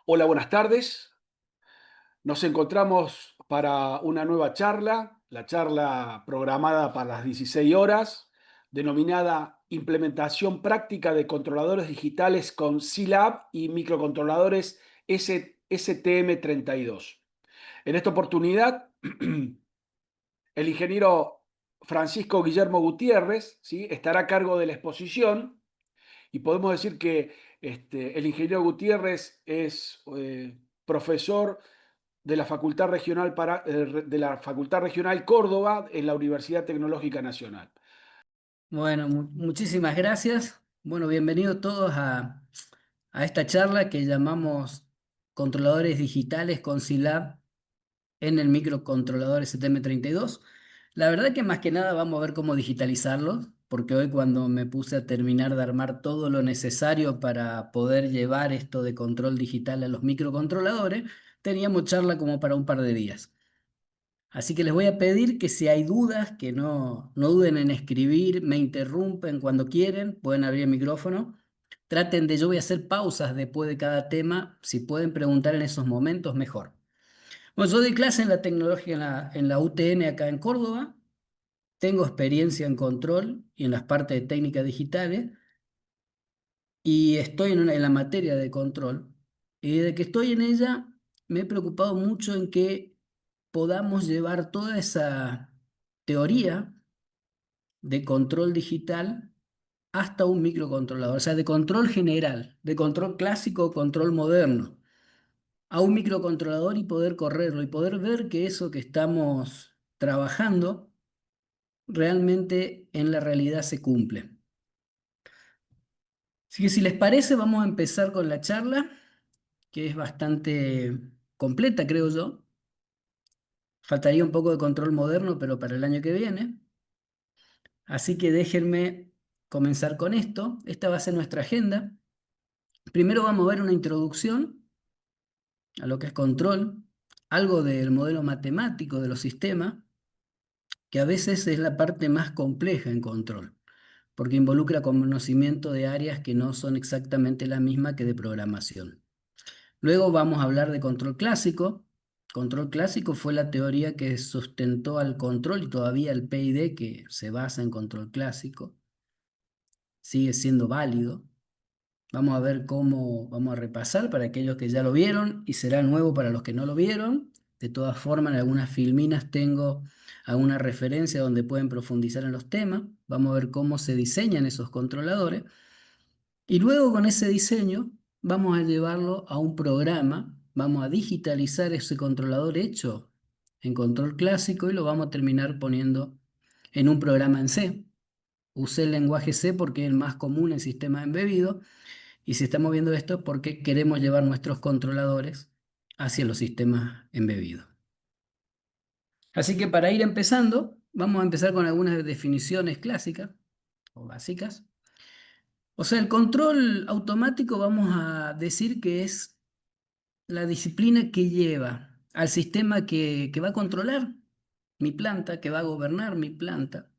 Hola, buenas tardes. Nos encontramos para una nueva charla, la charla programada para las 16 horas, denominada Implementación práctica de controladores digitales con C-Lab y microcontroladores STM32. En esta oportunidad, el ingeniero Francisco Guillermo Gutiérrez, ¿sí?, estará a cargo de la exposición y podemos decir que el ingeniero Gutiérrez es profesor de la Facultad Regional de la Facultad Regional Córdoba en la Universidad Tecnológica Nacional. Bueno, muchísimas gracias. Bueno, bienvenidos todos a esta charla que llamamos Controladores Digitales con SILAB en el microcontrolador STM32. La verdad que más que nada vamos a ver cómo digitalizarlos, porque hoy cuando me puse a terminar de armar todo lo necesario para poder llevar esto de control digital a los microcontroladores, teníamos charla como para un par de días. Así que les voy a pedir que si hay dudas, que no duden en escribir, me interrumpen cuando quieren, pueden abrir el micrófono. Traten de, yo voy a hacer pausas después de cada tema, si pueden preguntar en esos momentos, mejor. Bueno, yo doy clase en la tecnología en la UTN acá en Córdoba, tengo experiencia en control y en las partes de técnicas digitales y estoy en la materia de control. Y desde que estoy en ella me he preocupado mucho en que podamos llevar toda esa teoría de control digital hasta un microcontrolador, o sea, de control general, de control clásico o control moderno, a un microcontrolador y poder correrlo y poder ver que eso que estamos trabajando realmente en la realidad se cumple. Así que si les parece, vamos a empezar con la charla, que es bastante completa, creo yo. Faltaría un poco de control moderno, pero para el año que viene. Así que déjenme comenzar con esto. Esta va a ser nuestra agenda. Primero vamos a ver una introducción a lo que es control, algo del modelo matemático de los sistemas, que a veces es la parte más compleja en control, porque involucra conocimiento de áreas que no son exactamente la misma que de programación. Luego vamos a hablar de control clásico. Control clásico fue la teoría que sustentó al control y todavía el PID que se basa en control clásico. Sigue siendo válido. Vamos a ver cómo vamos a repasar para aquellos que ya lo vieron y será nuevo para los que no lo vieron. De todas formas, en algunas filminas tengo alguna referencia donde pueden profundizar en los temas. Vamos a ver cómo se diseñan esos controladores. Y luego con ese diseño vamos a llevarlo a un programa. Vamos a digitalizar ese controlador hecho en control clásico y lo vamos a terminar poniendo en un programa en C. Usé el lenguaje C porque es el más común en sistemas embebidos. Y si estamos viendo esto es porque queremos llevar nuestros controladores hacia los sistemas embebidos. Así que para ir empezando, vamos a empezar con algunas definiciones clásicas o básicas. O sea, el control automático vamos a decir que es la disciplina que lleva al sistema que va a controlar mi planta, que va a gobernar mi planta,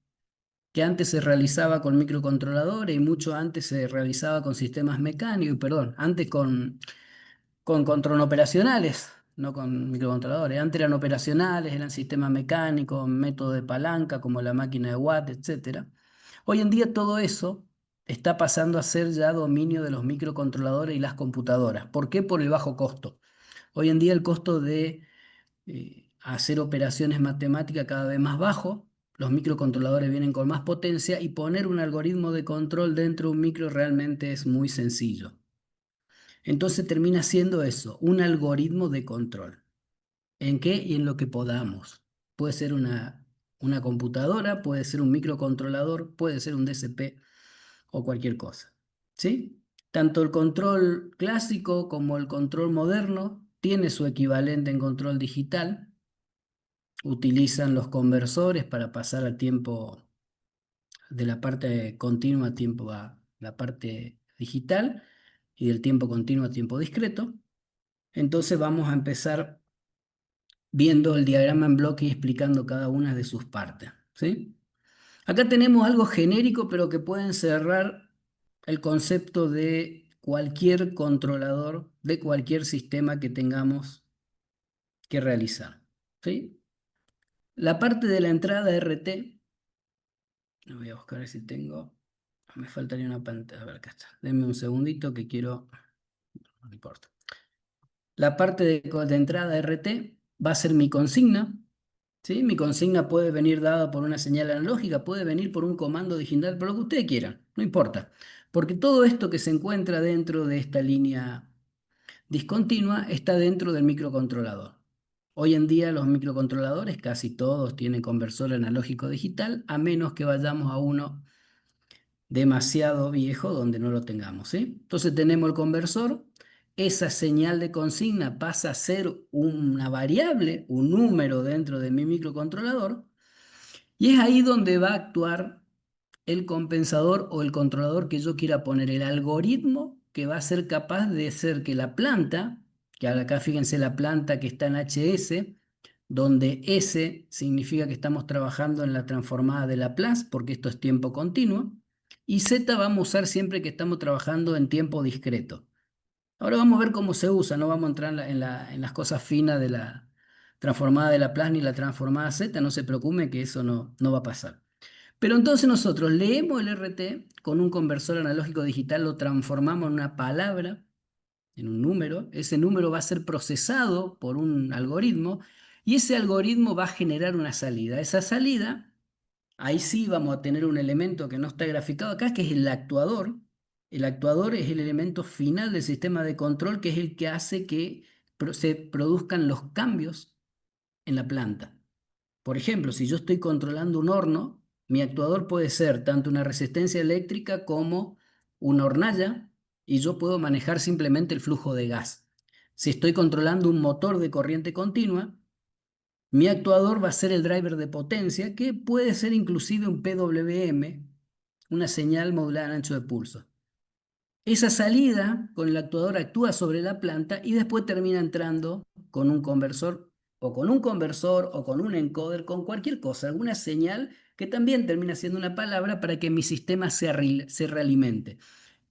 que antes se realizaba con microcontroladores y mucho antes se realizaba con sistemas mecánicos, perdón, antes con control operacionales, no con microcontroladores. Antes eran operacionales, eran sistemas mecánicos, método de palanca como la máquina de Watt, etcétera. Hoy en día todo eso está pasando a ser ya dominio de los microcontroladores y las computadoras. ¿Por qué? Por el bajo costo. Hoy en día el costo de hacer operaciones matemáticas cada vez más bajo. Los microcontroladores vienen con más potencia y poner un algoritmo de control dentro de un micro realmente es muy sencillo. Entonces termina siendo eso, un algoritmo de control. ¿En qué? Y en lo que podamos. Puede ser una computadora, puede ser un microcontrolador, puede ser un DCP o cualquier cosa. ¿Sí? Tanto el control clásico como el control moderno tiene su equivalente en control digital. Utilizan los conversores para pasar al tiempo de la parte continua a tiempo a la parte digital y del tiempo continuo a tiempo discreto. Entonces vamos a empezar viendo el diagrama en bloque y explicando cada una de sus partes, ¿sí? Acá tenemos algo genérico, pero que puede encerrar el concepto de cualquier controlador de cualquier sistema que tengamos que realizar. ¿Sí? La parte de la entrada RT, lo voy a buscar a ver si tengo, me faltaría una pantalla, a ver, acá está. Denme un segundito que quiero, no importa. La parte de entrada RT va a ser mi consigna. ¿Sí? Mi consigna puede venir dada por una señal analógica, puede venir por un comando digital, por lo que ustedes quieran, no importa. Porque todo esto que se encuentra dentro de esta línea discontinua está dentro del microcontrolador. Hoy en día los microcontroladores casi todos tienen conversor analógico digital, a menos que vayamos a uno demasiado viejo donde no lo tengamos, ¿sí? Entonces tenemos el conversor, esa señal de consigna pasa a ser una variable, un número dentro de mi microcontrolador, y es ahí donde va a actuar el compensador o el controlador que yo quiera poner, el algoritmo que va a ser capaz de hacer que la planta, que acá fíjense la planta que está en HS, donde S significa que estamos trabajando en la transformada de Laplace, porque esto es tiempo continuo, y Z vamos a usar siempre que estamos trabajando en tiempo discreto. Ahora vamos a ver cómo se usa, no vamos a entrar en las cosas finas de la transformada de Laplace ni la transformada Z, no se preocupe que eso no va a pasar. Pero entonces nosotros leemos el RT con un conversor analógico digital, lo transformamos en una palabra, en un número. Ese número va a ser procesado por un algoritmo y ese algoritmo va a generar una salida. Esa salida, ahí sí vamos a tener un elemento que no está graficado acá, que es el actuador. El actuador es el elemento final del sistema de control, que es el que hace que se produzcan los cambios en la planta. Por ejemplo, si yo estoy controlando un horno, mi actuador puede ser tanto una resistencia eléctrica como una hornalla y yo puedo manejar simplemente el flujo de gas. Si estoy controlando un motor de corriente continua, mi actuador va a ser el driver de potencia, que puede ser inclusive un PWM, una señal modulada en ancho de pulso. Esa salida con el actuador actúa sobre la planta y después termina entrando con un conversor o con un encoder, con cualquier cosa, alguna señal que también termina siendo una palabra para que mi sistema se realimente.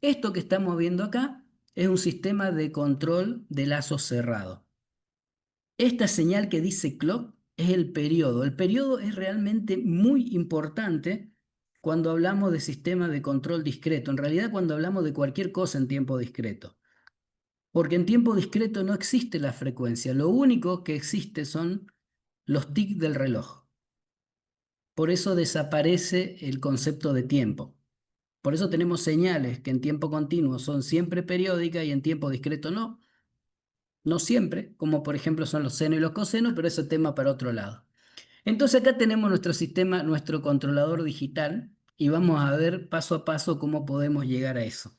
Esto que estamos viendo acá es un sistema de control de lazo cerrado. Esta señal que dice clock es el periodo. El periodo es realmente muy importante cuando hablamos de sistema de control discreto. En realidad, cuando hablamos de cualquier cosa en tiempo discreto. Porque en tiempo discreto no existe la frecuencia. Lo único que existe son los tics del reloj. Por eso desaparece el concepto de tiempo. Por eso tenemos señales que en tiempo continuo son siempre periódicas y en tiempo discreto no. No siempre, como por ejemplo son los senos y los cosenos, pero eso es tema para otro lado. Entonces acá tenemos nuestro sistema, nuestro controlador digital, y vamos a ver paso a paso cómo podemos llegar a eso.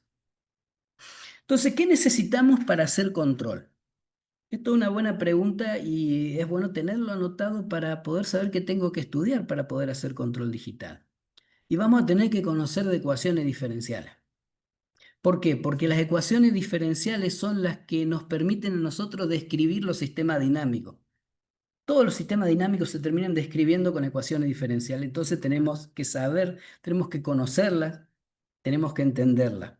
Entonces, ¿qué necesitamos para hacer control? Esto es una buena pregunta y es bueno tenerlo anotado para poder saber qué tengo que estudiar para poder hacer control digital. Y vamos a tener que conocer de ecuaciones diferenciales. ¿Por qué? Porque las ecuaciones diferenciales son las que nos permiten a nosotros describir los sistemas dinámicos. Todos los sistemas dinámicos se terminan describiendo con ecuaciones diferenciales, entonces tenemos que saber, tenemos que conocerlas, tenemos que entenderlas.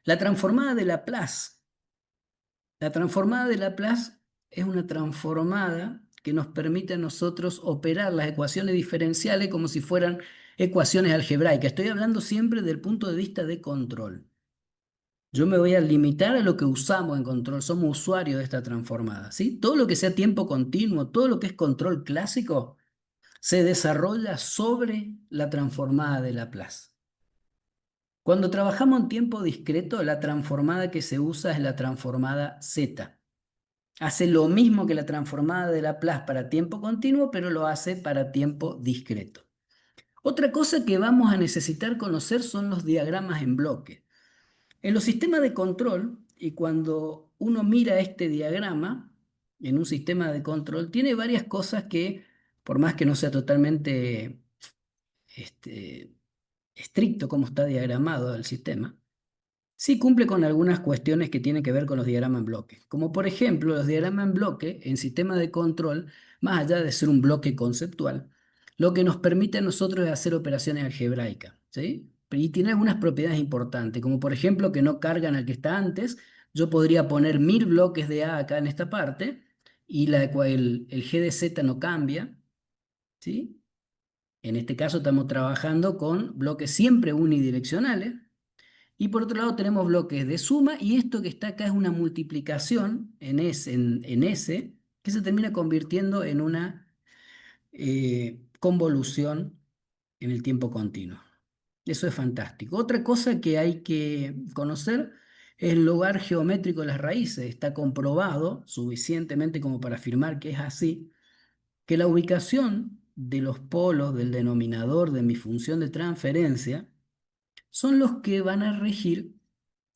La transformada de Laplace. La transformada de Laplace es una transformada que nos permite a nosotros operar las ecuaciones diferenciales como si fueran ecuaciones algebraicas. Estoy hablando siempre del punto de vista de control. Yo me voy a limitar a lo que usamos en control, somos usuarios de esta transformada, ¿sí? Todo lo que sea tiempo continuo, todo lo que es control clásico, se desarrolla sobre la transformada de Laplace. Cuando trabajamos en tiempo discreto, la transformada que se usa es la transformada Z. Hace lo mismo que la transformada de Laplace para tiempo continuo, pero lo hace para tiempo discreto. Otra cosa que vamos a necesitar conocer son los diagramas en bloque. En los sistemas de control, y cuando uno mira este diagrama en un sistema de control, tiene varias cosas que, por más que no sea totalmente este, estricto como está diagramado el sistema, sí cumple con algunas cuestiones que tienen que ver con los diagramas en bloque. Como por ejemplo, los diagramas en bloque en sistema de control, más allá de ser un bloque conceptual, lo que nos permite a nosotros es hacer operaciones algebraicas, ¿sí? y tiene algunas propiedades importantes, como por ejemplo que no cargan al que está antes. Yo podría poner 1000 bloques de A acá en esta parte y el G de Z no cambia, ¿sí? En este caso estamos trabajando con bloques siempre unidireccionales. Y por otro lado tenemos bloques de suma y esto que está acá es una multiplicación en S que se termina convirtiendo en una convolución en el tiempo continuo. Eso es fantástico. Otra cosa que hay que conocer es el lugar geométrico de las raíces. Está comprobado suficientemente como para afirmar que es así, que la ubicación de los polos del denominador de mi función de transferencia son los que van a regir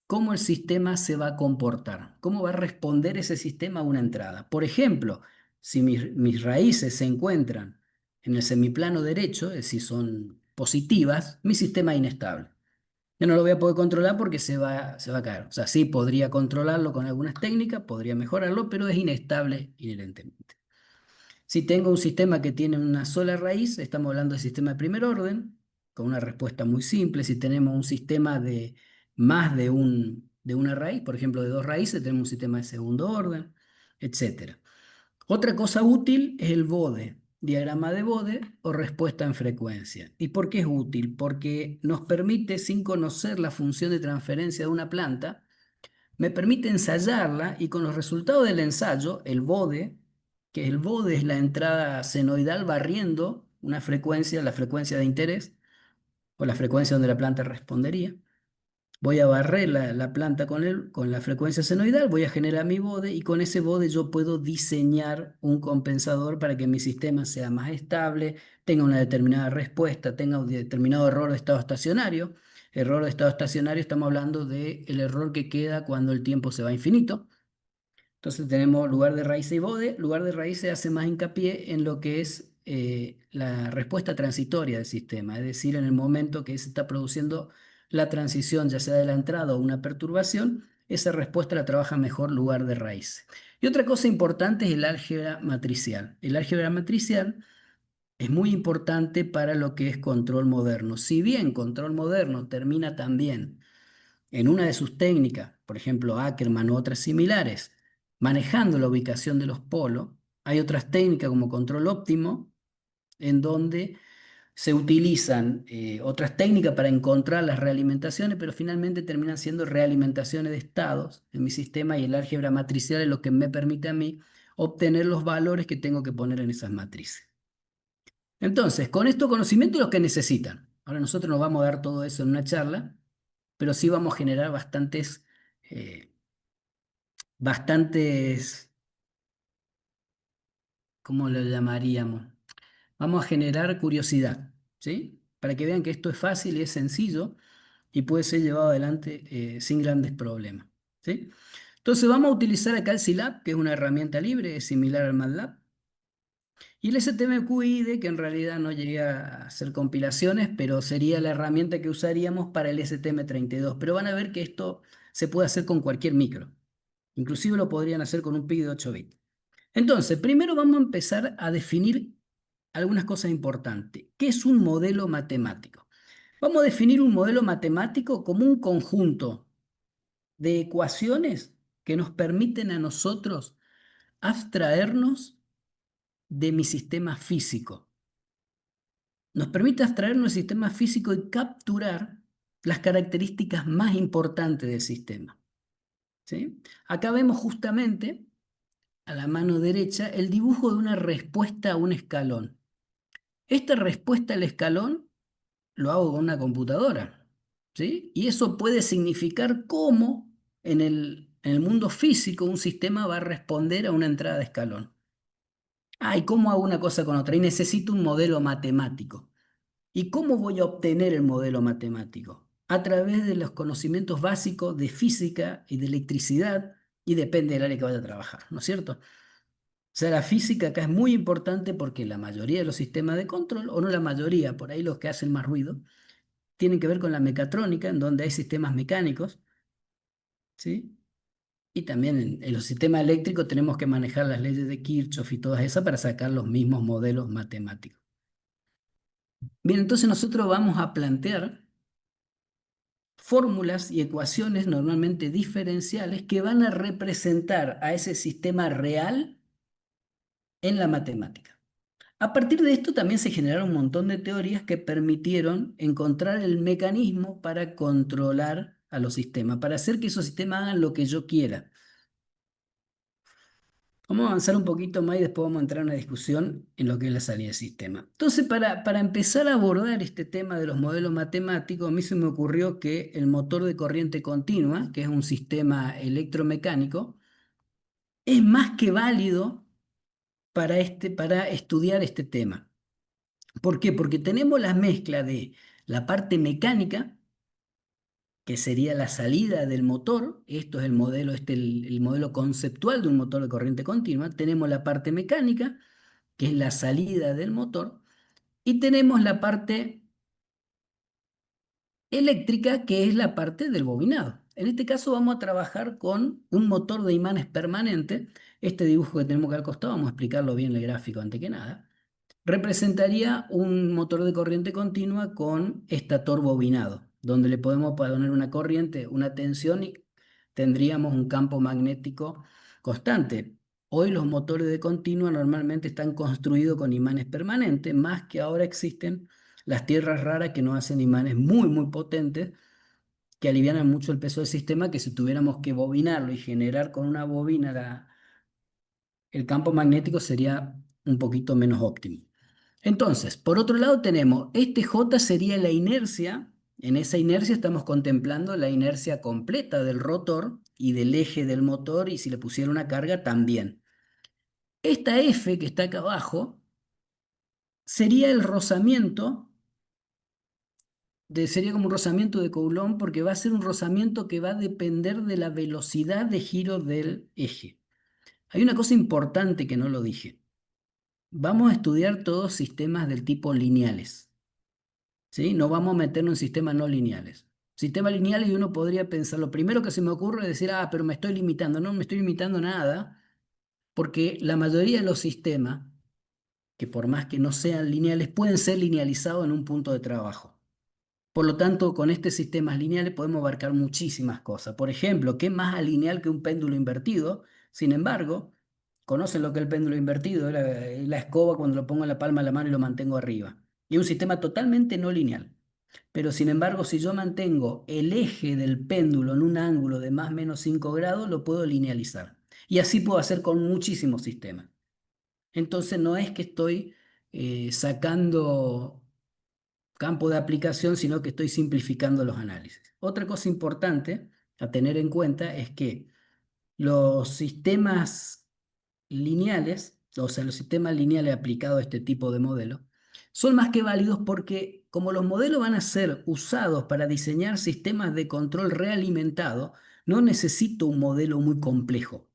cómo el sistema se va a comportar, cómo va a responder ese sistema a una entrada. Por ejemplo, si mis raíces se encuentran en el semiplano derecho, es decir, son positivas, mi sistema es inestable. Yo no lo voy a poder controlar porque se va a caer. O sea, sí podría controlarlo con algunas técnicas, podría mejorarlo, pero es inestable inherentemente. Si tengo un sistema que tiene una sola raíz, estamos hablando de sistema de primer orden, con una respuesta muy simple. Si tenemos un sistema de más de una raíz, por ejemplo, de dos raíces, tenemos un sistema de segundo orden, etcétera. Otra cosa útil es el bode, diagrama de bode o respuesta en frecuencia. ¿Y por qué es útil? Porque nos permite, sin conocer la función de transferencia de una planta, me permite ensayarla y con los resultados del ensayo, el bode, que el bode es la entrada senoidal barriendo una frecuencia, la frecuencia de interés, o la frecuencia donde la planta respondería. Voy a barrer la planta con la frecuencia senoidal, voy a generar mi bode y con ese bode yo puedo diseñar un compensador para que mi sistema sea más estable, tenga una determinada respuesta, tenga un determinado error de estado estacionario. Error de estado estacionario, estamos hablando del error que queda cuando el tiempo se va a infinito. Entonces tenemos lugar de raíz y bode. Lugar de raíz se hace más hincapié en lo que es la respuesta transitoria del sistema, es decir, en el momento que se está produciendo la transición, ya sea de la entrada o una perturbación, esa respuesta la trabaja mejor lugar de raíz. Y otra cosa importante es el álgebra matricial. El álgebra matricial es muy importante para lo que es control moderno. Si bien control moderno termina también en una de sus técnicas, por ejemplo Ackermann u otras similares, manejando la ubicación de los polos, hay otras técnicas como control óptimo, en donde se utilizan otras técnicas para encontrar las realimentaciones, pero finalmente terminan siendo realimentaciones de estados en mi sistema y el álgebra matricial es lo que me permite a mí obtener los valores que tengo que poner en esas matrices. Entonces, con estos conocimientos los que necesitan. Ahora nosotros nos vamos a dar todo eso en una charla, pero sí vamos a generar eh, bastantes, ¿cómo lo llamaríamos? Vamos a generar curiosidad, ¿sí? Para que vean que esto es fácil y es sencillo y puede ser llevado adelante sin grandes problemas, ¿sí? Entonces vamos a utilizar acá el Scilab, que es una herramienta libre, es similar al MATLAB. Y el STMQID, que en realidad no llegué a hacer compilaciones, pero sería la herramienta que usaríamos para el STM32. Pero van a ver que esto se puede hacer con cualquier micro. Inclusive lo podrían hacer con un PIC de 8 bits. Entonces, primero vamos a empezar a definir algunas cosas importantes. ¿Qué es un modelo matemático? Vamos a definir un modelo matemático como un conjunto de ecuaciones que nos permiten a nosotros abstraernos de mi sistema físico. Nos permite abstraernos del sistema físico y capturar las características más importantes del sistema, ¿sí? Acá vemos justamente a la mano derecha el dibujo de una respuesta a un escalón. Esta respuesta al escalón lo hago con una computadora, ¿sí? Y eso puede significar cómo en el mundo físico un sistema va a responder a una entrada de escalón. Ah, ¿y cómo hago una cosa con otra? Y necesito un modelo matemático. ¿Y cómo voy a obtener el modelo matemático? A través de los conocimientos básicos de física y de electricidad, y depende del área que vaya a trabajar, ¿no es cierto? O sea, la física acá es muy importante porque la mayoría de los sistemas de control, o no la mayoría, por ahí los que hacen más ruido, tienen que ver con la mecatrónica, en donde hay sistemas mecánicos, ¿sí? Y también en los sistemas eléctricos tenemos que manejar las leyes de Kirchhoff y todas esas para sacar los mismos modelos matemáticos. Bien, entonces nosotros vamos a plantear fórmulas y ecuaciones normalmente diferenciales que van a representar a ese sistema real en la matemática. A partir de esto también se generaron un montón de teorías que permitieron encontrar el mecanismo para controlar a los sistemas, para hacer que esos sistemas hagan lo que yo quiera. Vamos a avanzar un poquito más y después vamos a entrar en una discusión en lo que es la salida del sistema. Entonces, para empezar a abordar este tema de los modelos matemáticos, a mí se me ocurrió que el motor de corriente continua, que es un sistema electromecánico, es más que válido para estudiar este tema. ¿Por qué? Porque tenemos la mezcla de la parte mecánica, que sería la salida del motor. Esto es el modelo, el modelo conceptual de un motor de corriente continua. Tenemos la parte mecánica, que es la salida del motor, y tenemos la parte eléctrica, que es la parte del bobinado. En este caso vamos a trabajar con un motor de imanes permanente. Este dibujo que tenemos acá al costado, vamos a explicarlo bien en el gráfico antes que nada. Representaría un motor de corriente continua con estator bobinado, donde le podemos poner una corriente, una tensión y tendríamos un campo magnético constante. Hoy los motores de continua normalmente están construidos con imanes permanentes, más que ahora existen las tierras raras que nos hacen imanes muy, muy potentes, que alivianan mucho el peso del sistema, que si tuviéramos que bobinarlo y generar con una bobina el campo magnético sería un poquito menos óptimo. Entonces, por otro lado tenemos, este J sería la inercia. En esa inercia estamos contemplando la inercia completa del rotor y del eje del motor, y si le pusiera una carga también. Esta F que está acá abajo sería el rozamiento, sería como un rozamiento de Coulomb, porque va a ser un rozamiento que va a depender de la velocidad de giro del eje. Hay una cosa importante que no lo dije. Vamos a estudiar todos sistemas del tipo lineales, ¿sí? No vamos a meternos en sistemas no lineales. Sistemas lineales, y uno podría pensar, lo primero que se me ocurre es decir, pero me estoy limitando. No me estoy limitando nada, porque la mayoría de los sistemas, que por más que no sean lineales, pueden ser linealizados en un punto de trabajo. Por lo tanto, con estos sistemas lineales podemos abarcar muchísimas cosas. Por ejemplo, ¿qué es más alineal que un péndulo invertido? Sin embargo, ¿conocen lo que es el péndulo invertido? Es la escoba cuando lo pongo en la palma de la mano y lo mantengo arriba. Y es un sistema totalmente no lineal. Pero sin embargo, si yo mantengo el eje del péndulo en un ángulo de más o menos 5 grados, lo puedo linealizar. Y así puedo hacer con muchísimos sistemas. Entonces no es que estoy sacando campo de aplicación, sino que estoy simplificando los análisis. Otra cosa importante a tener en cuenta es que los sistemas lineales, o sea, los sistemas lineales aplicados a este tipo de modelo, son más que válidos porque como los modelos van a ser usados para diseñar sistemas de control realimentados, no necesito un modelo muy complejo.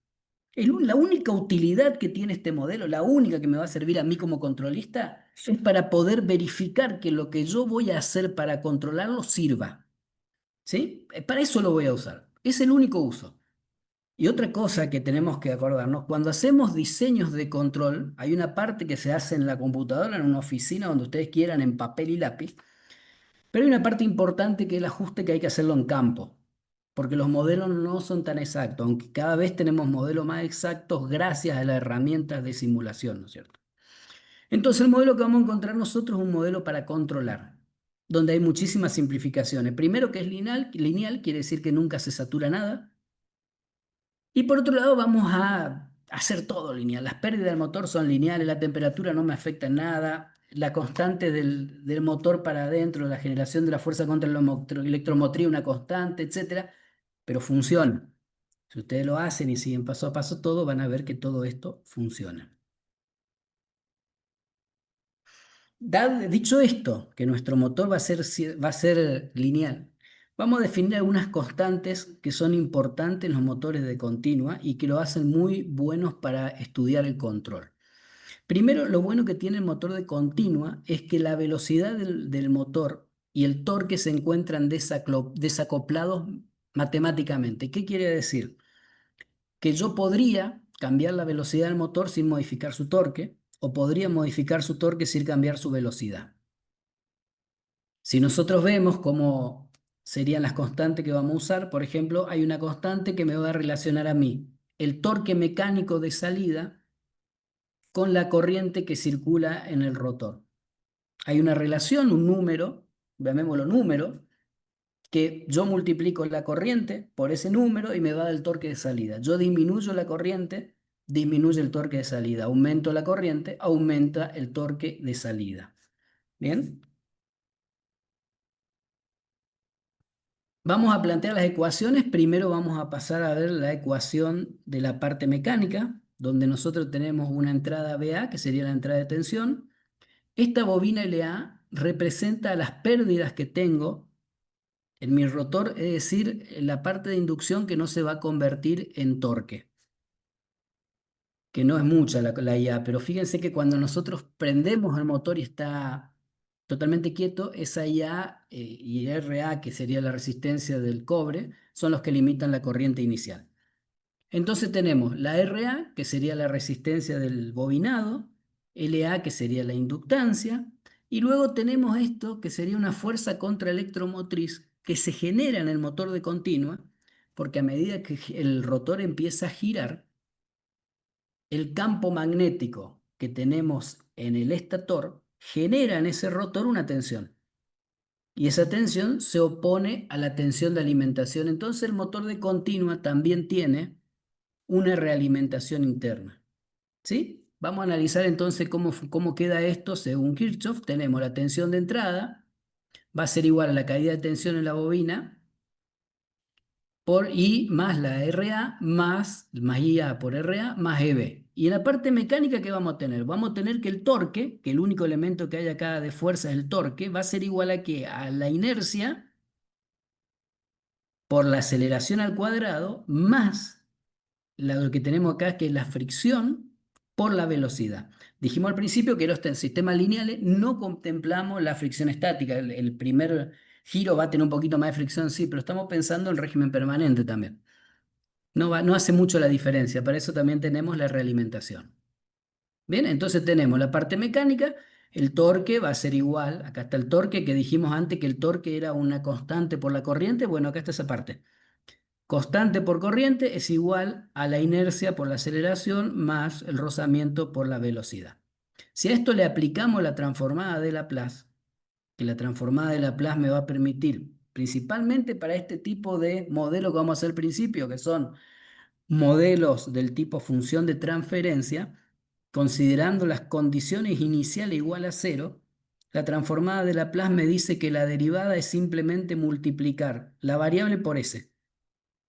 La única utilidad que tiene este modelo, la única que me va a servir a mí como controlista, es para poder verificar que lo que yo voy a hacer para controlarlo sirva. ¿Sí? Para eso lo voy a usar. Es el único uso. Y otra cosa que tenemos que acordarnos, cuando hacemos diseños de control, hay una parte que se hace en la computadora, en una oficina, donde ustedes quieran, en papel y lápiz, pero hay una parte importante que es el ajuste, que hay que hacerlo en campo, porque los modelos no son tan exactos, aunque cada vez tenemos modelos más exactos gracias a las herramientas de simulación, ¿no es cierto? Entonces el modelo que vamos a encontrar nosotros es un modelo para controlar, donde hay muchísimas simplificaciones. Primero, que es lineal quiere decir que nunca se satura nada. Y por otro lado vamos a hacer todo lineal. Las pérdidas del motor son lineales, la temperatura no me afecta en nada, la constante del motor para adentro, la generación de la fuerza contra la electromotriz, una constante, etcétera, pero funciona. Si ustedes lo hacen y siguen paso a paso todo, van a ver que todo esto funciona. Dicho esto, que nuestro motor va a ser lineal, vamos a definir algunas constantes que son importantes en los motores de continua y que lo hacen muy buenos para estudiar el control. Primero, lo bueno que tiene el motor de continua es que la velocidad del motor y el torque se encuentran desacoplados matemáticamente. ¿Qué quiere decir? Que yo podría cambiar la velocidad del motor sin modificar su torque, o podría modificar su torque sin cambiar su velocidad. Si nosotros vemos cómo serían las constantes que vamos a usar. Por ejemplo, hay una constante que me va a relacionar a mí el torque mecánico de salida con la corriente que circula en el rotor. Hay una relación, un número, llamémoslo número, que yo multiplico la corriente por ese número y me va a dar el torque de salida. Yo disminuyo la corriente, disminuye el torque de salida. Aumento la corriente, aumenta el torque de salida. ¿Bien? Vamos a plantear las ecuaciones. Primero vamos a pasar a ver la ecuación de la parte mecánica, donde nosotros tenemos una entrada BA, que sería la entrada de tensión. Esta bobina LA representa las pérdidas que tengo en mi rotor, es decir, la parte de inducción que no se va a convertir en torque, que no es mucha la IA, pero fíjense que cuando nosotros prendemos el motor y está totalmente quieto, esa IA y RA, que sería la resistencia del cobre, son los que limitan la corriente inicial. Entonces tenemos la RA, que sería la resistencia del bobinado, LA, que sería la inductancia, y luego tenemos esto, que sería una fuerza contraelectromotriz que se genera en el motor de continua, porque a medida que el rotor empieza a girar, el campo magnético que tenemos en el estator genera en ese rotor una tensión. Y esa tensión se opone a la tensión de alimentación. Entonces el motor de continua también tiene una realimentación interna. ¿Sí? Vamos a analizar entonces cómo queda esto según Kirchhoff. Tenemos la tensión de entrada, va a ser igual a la caída de tensión en la bobina por I más la RA más IA por RA más EB. Y en la parte mecánica, ¿qué vamos a tener? Vamos a tener que el torque, que el único elemento que hay acá de fuerza es el torque, va a ser igual a ¿qué? A la inercia por la aceleración al cuadrado más lo que tenemos acá, que es la fricción por la velocidad. Dijimos al principio que los sistemas lineales no contemplamos la fricción estática. El primer giro va a tener un poquito más de fricción, sí, pero estamos pensando en régimen permanente también. No hace mucho la diferencia, para eso también tenemos la realimentación. Bien, entonces tenemos la parte mecánica, el torque va a ser igual, acá está el torque que dijimos antes que el torque era una constante por la corriente, bueno, acá está esa parte. Constante por corriente es igual a la inercia por la aceleración más el rozamiento por la velocidad. Si a esto le aplicamos la transformada de Laplace, que la transformada de Laplace me va a permitir, principalmente para este tipo de modelo que vamos a hacer al principio, que son modelos del tipo función de transferencia, considerando las condiciones iniciales igual a cero, la transformada de Laplace me dice que la derivada es simplemente multiplicar la variable por s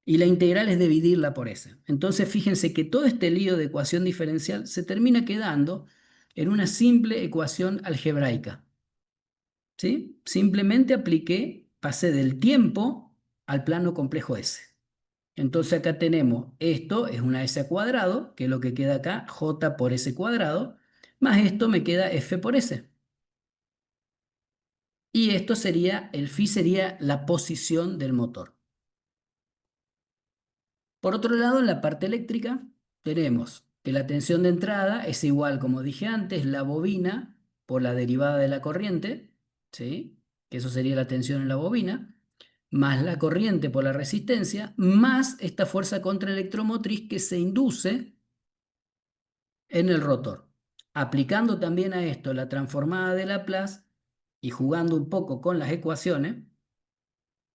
y la integral es dividirla por s. Entonces fíjense que todo este lío de ecuación diferencial se termina quedando en una simple ecuación algebraica. ¿Sí? Simplemente apliqué, pasé del tiempo al plano complejo s. Entonces acá tenemos, esto es una s al cuadrado, que es lo que queda acá, j por s cuadrado, más esto me queda f por s. Y esto sería, el phi sería la posición del motor. Por otro lado, en la parte eléctrica tenemos que la tensión de entrada es igual, como dije antes, la bobina por la derivada de la corriente, ¿sí? Que eso sería la tensión en la bobina, más la corriente por la resistencia, más esta fuerza contraelectromotriz que se induce en el rotor. Aplicando también a esto la transformada de Laplace y jugando un poco con las ecuaciones,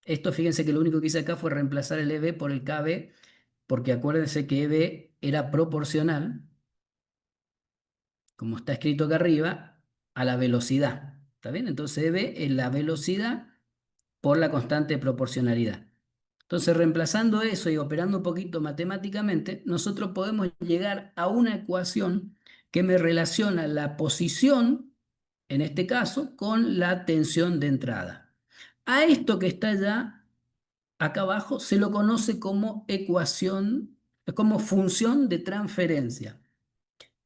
esto fíjense que lo único que hice acá fue reemplazar el EB por el KB, porque acuérdense que EB era proporcional, como está escrito acá arriba, a la velocidad. ¿Está bien? Entonces EB es la velocidad por la constante de proporcionalidad. Entonces, reemplazando eso y operando un poquito matemáticamente, nosotros podemos llegar a una ecuación que me relaciona la posición, en este caso, con la tensión de entrada. A esto que está ya acá abajo se lo conoce como ecuación, como función de transferencia.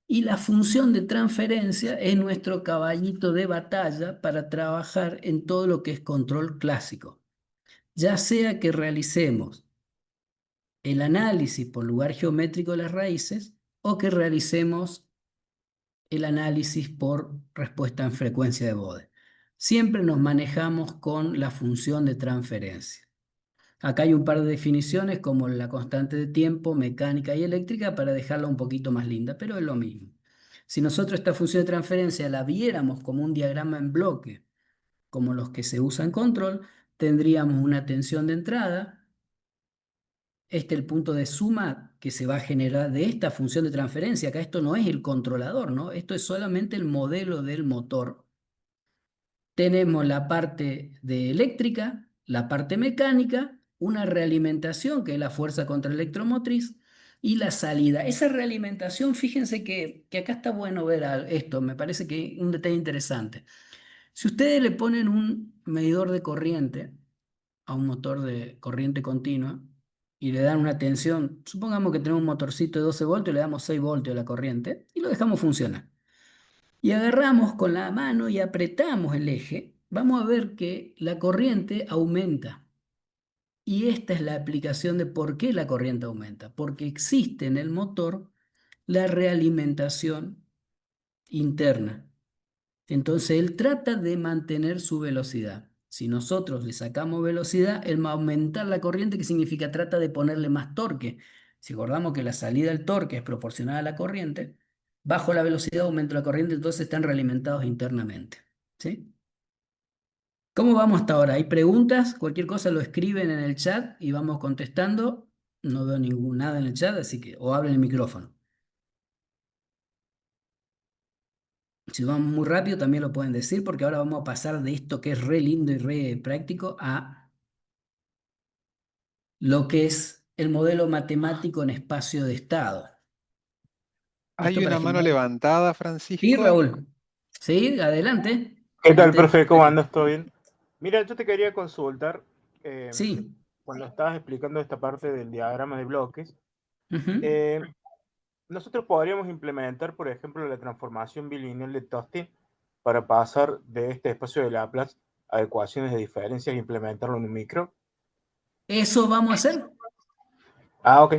Y la función de transferencia es nuestro caballito de batalla para trabajar en todo lo que es control clásico. Ya sea que realicemos el análisis por lugar geométrico de las raíces o que realicemos el análisis por respuesta en frecuencia de Bode. siempre nos manejamos con la función de transferencia. Acá hay un par de definiciones como la constante de tiempo, mecánica y eléctrica para dejarla un poquito más linda, pero es lo mismo. Si nosotros esta función de transferencia la viéramos como un diagrama en bloque, como los que se usan en control, tendríamos una tensión de entrada. Este es el punto de suma que se va a generar de esta función de transferencia. Acá esto no es el controlador, ¿no? Esto es solamente el modelo del motor. Tenemos la parte de eléctrica, la parte mecánica, una realimentación, que es la fuerza contraelectromotriz, y la salida. Esa realimentación, fíjense que acá está bueno ver esto, me parece que es un detalle interesante. Si ustedes le ponen un medidor de corriente a un motor de corriente continua y le dan una tensión, supongamos que tenemos un motorcito de 12 voltios, le damos 6 voltios a la corriente y lo dejamos funcionar. Y agarramos con la mano y apretamos el eje, vamos a ver que la corriente aumenta. Y esta es la aplicación de por qué la corriente aumenta. Porque existe en el motor la realimentación interna. Entonces él trata de mantener su velocidad. Si nosotros le sacamos velocidad, él va a aumentar la corriente, que significa trata de ponerle más torque. Si acordamos que la salida del torque es proporcional a la corriente, bajo la velocidad aumento la corriente, entonces están realimentados internamente. ¿Sí? ¿Cómo vamos hasta ahora? ¿Hay preguntas? Cualquier cosa lo escriben en el chat y vamos contestando. No veo nada en el chat, así que o abren el micrófono. Si vamos muy rápido también lo pueden decir porque ahora vamos a pasar de esto que es re lindo y re práctico a lo que es el modelo matemático en espacio de estado. Esto Hay para una mano generar... levantada, Sí, Francisco. Raúl. Sí, adelante. ¿Qué tal, Antes de profe? ¿Cómo que... andas? ¿Todo bien? Mira, yo te quería consultar, eh, Sí. cuando estabas explicando esta parte del diagrama de bloques, Ujú. eh, nosotros podríamos implementar, por ejemplo, la transformación bilineal de Tosti para pasar de este espacio de Laplace a ecuaciones de diferencias e implementarlo en un micro. Eso vamos a hacer. Ah, ok.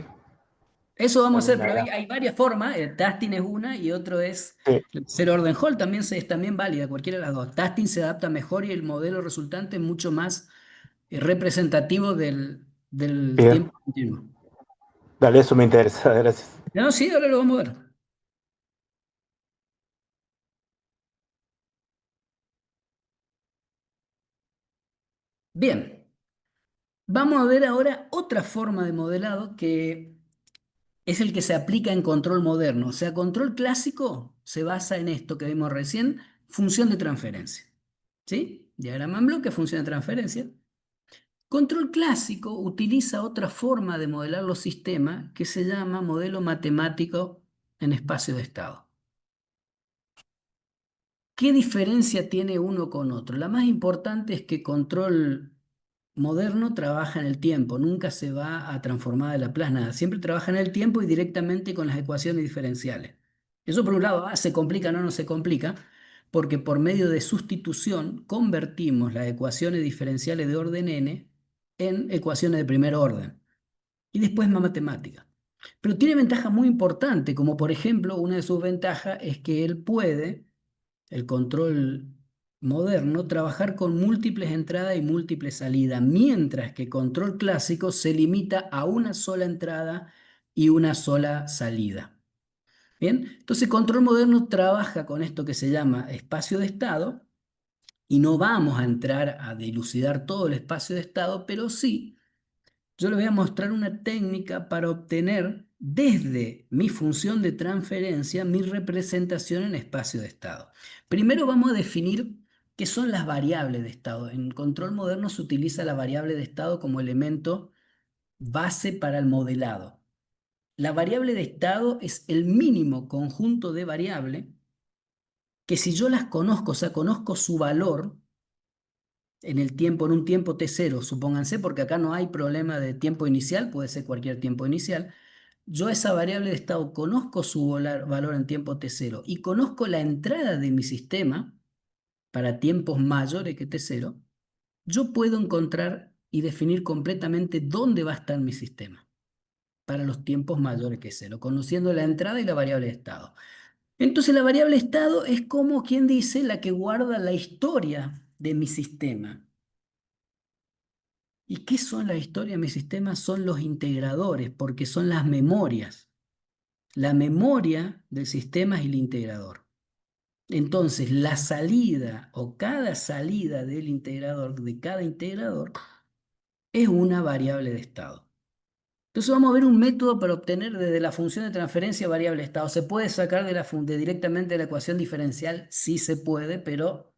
Eso vamos a Bueno, hacer, pero mira. hay varias formas. El testing es una y otro es Sí, el zero orden Hall. También es también válida, cualquiera de las dos. Testing se adapta mejor y el modelo resultante es mucho más representativo del bien. tiempo continuo. Dale, eso me interesa, gracias. No, sí, ahora lo vamos a ver. Bien, vamos a ver ahora otra forma de modelado que es el que se aplica en control moderno. O sea, control clásico se basa en esto que vimos recién, función de transferencia. ¿Sí? Diagrama en bloque, función de transferencia. Control clásico utiliza otra forma de modelar los sistemas que se llama modelo matemático en espacio de estado. ¿Qué diferencia tiene uno con otro? La más importante es que control moderno trabaja en el tiempo, nunca se va a transformar de Laplace nada, siempre trabaja en el tiempo y directamente con las ecuaciones diferenciales. Eso por un lado, se complica, no se complica, porque por medio de sustitución convertimos las ecuaciones diferenciales de orden n en ecuaciones de primer orden y después más matemática. Pero tiene ventajas muy importantes, como por ejemplo, una de sus ventajas es que él puede el control moderno, trabajar con múltiples entradas y múltiples salidas, mientras que control clásico se limita a una sola entrada y una sola salida. Bien, entonces control moderno trabaja con esto que se llama espacio de estado y no vamos a entrar a dilucidar todo el espacio de estado, pero sí yo les voy a mostrar una técnica para obtener desde mi función de transferencia mi representación en espacio de estado. Primero vamos a definir qué son las variables de estado. En control moderno se utiliza la variable de estado como elemento base para el modelado. La variable de estado es el mínimo conjunto de variables que si yo las conozco, o sea, conozco su valor, en el tiempo, en un tiempo t0, supónganse, porque acá no hay problema de tiempo inicial, puede ser cualquier tiempo inicial. Yo esa variable de estado conozco su valor en tiempo t0 y conozco la entrada de mi sistema para tiempos mayores que t0, yo puedo encontrar y definir completamente dónde va a estar mi sistema para los tiempos mayores que cero, conociendo la entrada y la variable de estado. Entonces la variable estado es como quien dice la que guarda la historia de mi sistema. ¿Y qué son la historia de mi sistema? Son los integradores, porque son las memorias. La memoria del sistema es el integrador. Entonces, la salida o cada salida del integrador, de cada integrador, es una variable de estado. Entonces vamos a ver un método para obtener desde la función de transferencia variable de estado. ¿Se puede sacar directamente de la ecuación diferencial? Sí se puede, pero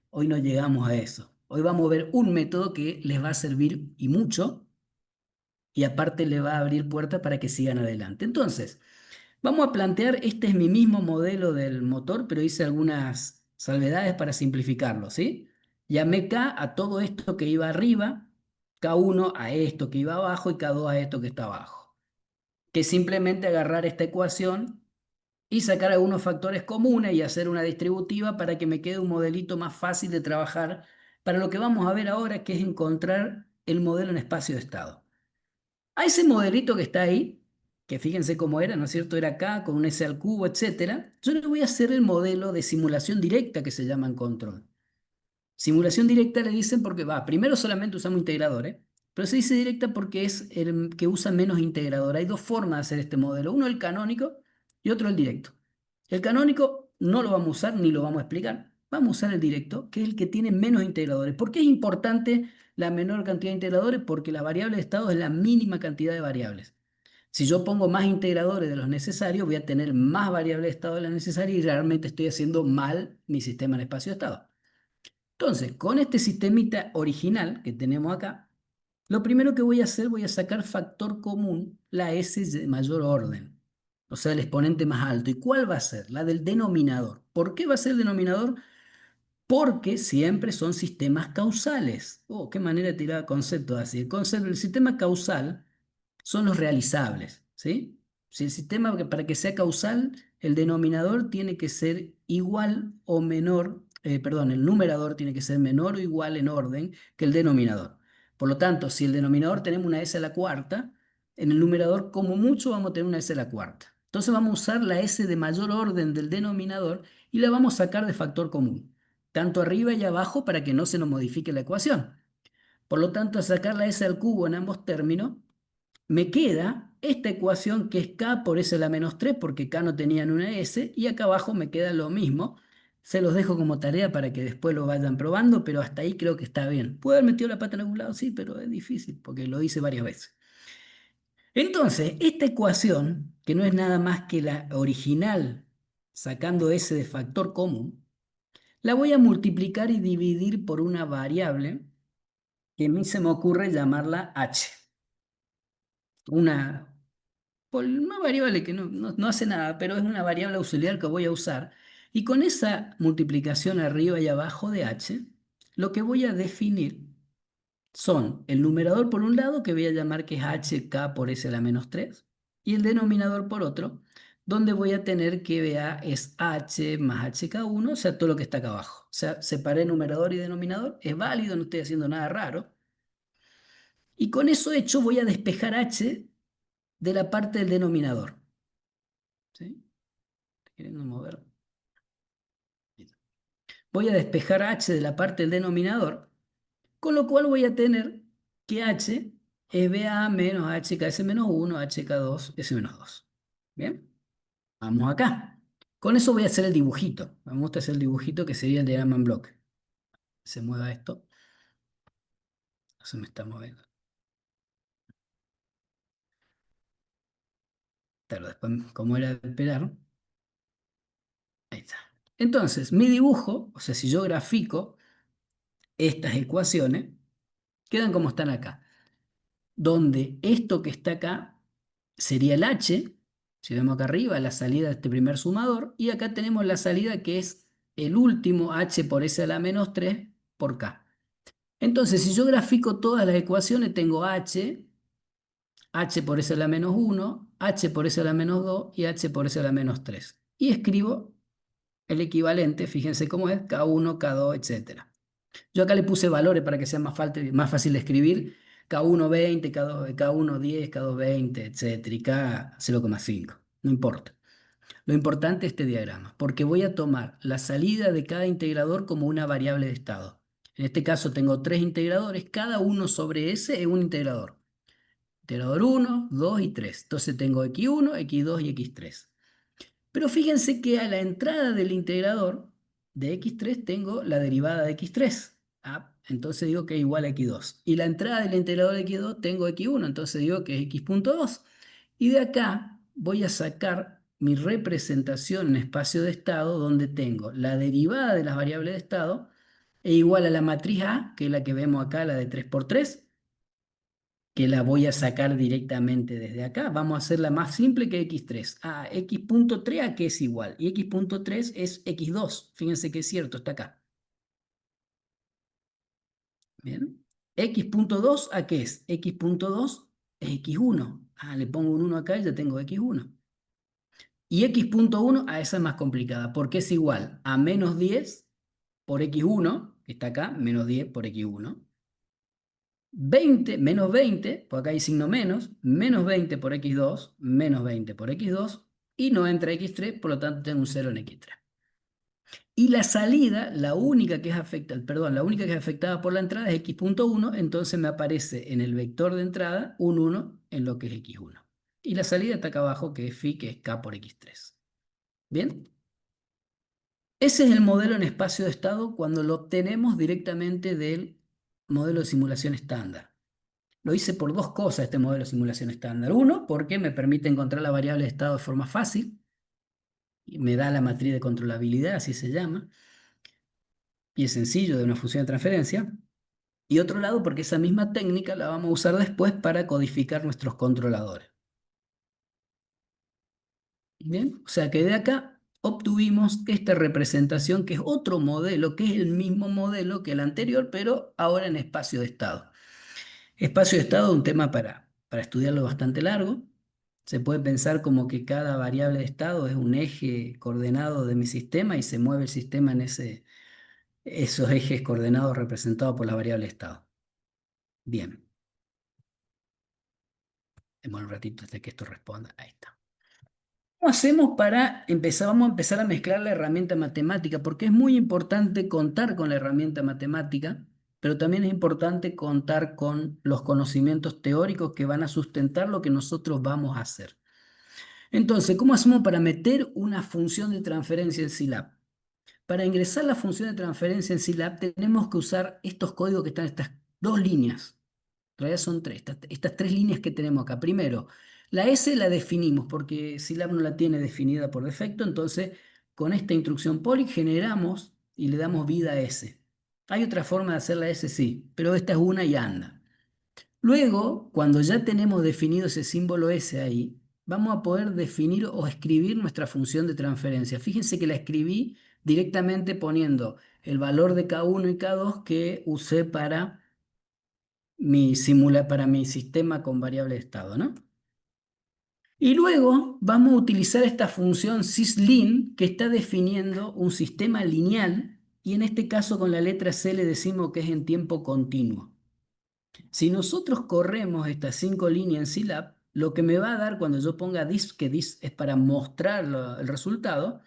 hoy no llegamos a eso. Hoy vamos a ver un método que les va a servir y mucho, y aparte le va a abrir puertas para que sigan adelante. Entonces, vamos a plantear, este es mi mismo modelo del motor, pero hice algunas salvedades para simplificarlo, ¿sí? Llamé K a todo esto que iba arriba, K1 a esto que iba abajo y K2 a esto que está abajo. Que simplemente agarrar esta ecuación y sacar algunos factores comunes y hacer una distributiva para que me quede un modelito más fácil de trabajar para lo que vamos a ver ahora, que es encontrar el modelo en espacio de estado. A ese modelito que está ahí, que fíjense cómo era, ¿no es cierto? Era acá con un S al cubo, etcétera. Yo le voy a hacer el modelo de simulación directa que se llama en control. Simulación directa le dicen porque primero solamente usamos integradores, pero se dice directa porque es el que usa menos integrador. Hay dos formas de hacer este modelo, uno el canónico y otro el directo. El canónico no lo vamos a usar ni lo vamos a explicar. Vamos a usar el directo, que es el que tiene menos integradores. ¿Por qué es importante la menor cantidad de integradores? Porque la variable de estado es la mínima cantidad de variables. Si yo pongo más integradores de los necesarios, voy a tener más variables de estado de las necesarias y realmente estoy haciendo mal mi sistema en espacio de estado. Entonces, con este sistemita original que tenemos acá, lo primero que voy a hacer, voy a sacar factor común, la S de mayor orden, o sea, el exponente más alto. ¿Y cuál va a ser? La del denominador. ¿Por qué va a ser el denominador? Porque siempre son sistemas causales. Oh, qué manera de tirar conceptos así. El sistema causal son los realizables, ¿sí? Si el sistema, para que sea causal, el denominador tiene que ser igual o menor, perdón, el numerador tiene que ser menor o igual en orden que el denominador. Por lo tanto, si el denominador tenemos una S a la cuarta, en el numerador como mucho vamos a tener una S a la cuarta. Entonces vamos a usar la S de mayor orden del denominador y la vamos a sacar de factor común, tanto arriba y abajo para que no se nos modifique la ecuación. Por lo tanto, al sacar la S al cubo en ambos términos, me queda esta ecuación que es K por S a la menos 3, porque K no tenían una S, y acá abajo me queda lo mismo. Se los dejo como tarea para que después lo vayan probando, pero hasta ahí creo que está bien. ¿Puedo haber metido la pata en algún lado? Sí, pero es difícil, porque lo hice varias veces. Entonces, esta ecuación, que no es nada más que la original, sacando S de factor común, la voy a multiplicar y dividir por una variable que a mí se me ocurre llamarla H. Una variable que no hace nada, pero es una variable auxiliar que voy a usar. Y con esa multiplicación arriba y abajo de h, lo que voy a definir son el numerador por un lado, que voy a llamar que es hk por s a la menos 3, y el denominador por otro, donde voy a tener que vea es h más hk1, o sea, todo lo que está acá abajo. O sea, separé numerador y denominador, es válido, no estoy haciendo nada raro. Y con eso hecho voy a despejar h de la parte del denominador. ¿Sí? Queriendo mover. Voy a despejar h de la parte del denominador, con lo cual voy a tener que h es BA menos HKS menos 1, HK2, S menos 2. Bien, vamos acá. Con eso voy a hacer el dibujito. Me gusta hacer el dibujito que sería el diagrama en bloque. Se mueva esto. No se me está moviendo. Pero después, como era de esperar. Ahí está. Entonces, mi dibujo, o sea, si yo grafico estas ecuaciones, quedan como están acá. Donde esto que está acá sería el H, si vemos acá arriba, la salida de este primer sumador, y acá tenemos la salida que es el último H por S a la menos 3 por K. Entonces, si yo grafico todas las ecuaciones, tengo H por S a la menos 1, H por S a la menos 2 y H por S a la menos 3. Y escribo el equivalente, fíjense cómo es, K1, K2, etcétera. Yo acá le puse valores para que sea más fácil de escribir. K1 20, K1 10, K2 20, etc. Y K 0,5. No importa. Lo importante es este diagrama, porque voy a tomar la salida de cada integrador como una variable de estado. En este caso tengo tres integradores, cada uno sobre S es un integrador. Integrador 1, 2 y 3. Entonces tengo x1, x2 y x3. Pero fíjense que a la entrada del integrador de x3 tengo la derivada de x3. Entonces digo que es igual a x2. Y la entrada del integrador de x2 tengo x1, entonces digo que es x.2. Y de acá voy a sacar mi representación en espacio de estado donde tengo la derivada de las variables de estado e igual a la matriz A, que es la que vemos acá, la de 3 por 3, que la voy a sacar directamente desde acá. Vamos a hacerla más simple que x3. X.3 a que es igual. Y x.3 es x2. Fíjense que es cierto, está acá. Bien. X.2 a qué es. X.2 es x1. Le pongo un 1 acá y ya tengo x1. Y x.1, esa es más complicada, porque es igual a menos 10 por x1, que está acá, menos 10 por x1. 20, menos 20, por acá hay signo menos 20 por x2, menos 20 por x2, y no entra x3, por lo tanto tengo un 0 en x3. Y la salida, la única que es afectada por la entrada es x.1, entonces me aparece en el vector de entrada un 1 en lo que es x1. Y la salida está acá abajo, que es phi, que es k por x3. ¿Bien? Ese es el modelo en espacio de estado cuando lo obtenemos directamente del modelo de simulación estándar. Lo hice por dos cosas este modelo de simulación estándar. Uno, porque me permite encontrar la variable de estado de forma fácil. Y me da la matriz de controlabilidad, así se llama. Y es sencillo, de una función de transferencia. Y otro lado, porque esa misma técnica la vamos a usar después para codificar nuestros controladores. Bien, o sea que de acá obtuvimos esta representación que es otro modelo, que es el mismo modelo que el anterior, pero ahora en espacio de estado. Espacio de estado es un tema para estudiarlo bastante largo. Se puede pensar como que cada variable de estado es un eje coordenado de mi sistema y se mueve el sistema en esos ejes coordenados representados por la variable de estado. Bien. Demos un ratito hasta que esto responda. Ahí está. ¿Cómo hacemos para empezar? Vamos a empezar a mezclar la herramienta matemática, porque es muy importante contar con la herramienta matemática, pero también es importante contar con los conocimientos teóricos que van a sustentar lo que nosotros vamos a hacer. Entonces, ¿cómo hacemos para meter una función de transferencia en Scilab? Para ingresar la función de transferencia en Scilab tenemos que usar estos códigos que están en estas dos líneas. En realidad son tres, estas tres líneas que tenemos acá. Primero, la S la definimos porque Scilab no la tiene definida por defecto, entonces con esta instrucción poly generamos y le damos vida a S. Hay otra forma de hacer la S, sí, pero esta es una y anda. Luego, cuando ya tenemos definido ese símbolo S ahí, vamos a poder definir o escribir nuestra función de transferencia. Fíjense que la escribí directamente poniendo el valor de K1 y K2 que usé para mi sistema con variable de estado, ¿no? Y luego vamos a utilizar esta función syslin que está definiendo un sistema lineal y en este caso con la letra C le decimos que es en tiempo continuo. Si nosotros corremos estas 5 líneas en Scilab, lo que me va a dar cuando yo ponga this, que this es para mostrar el resultado,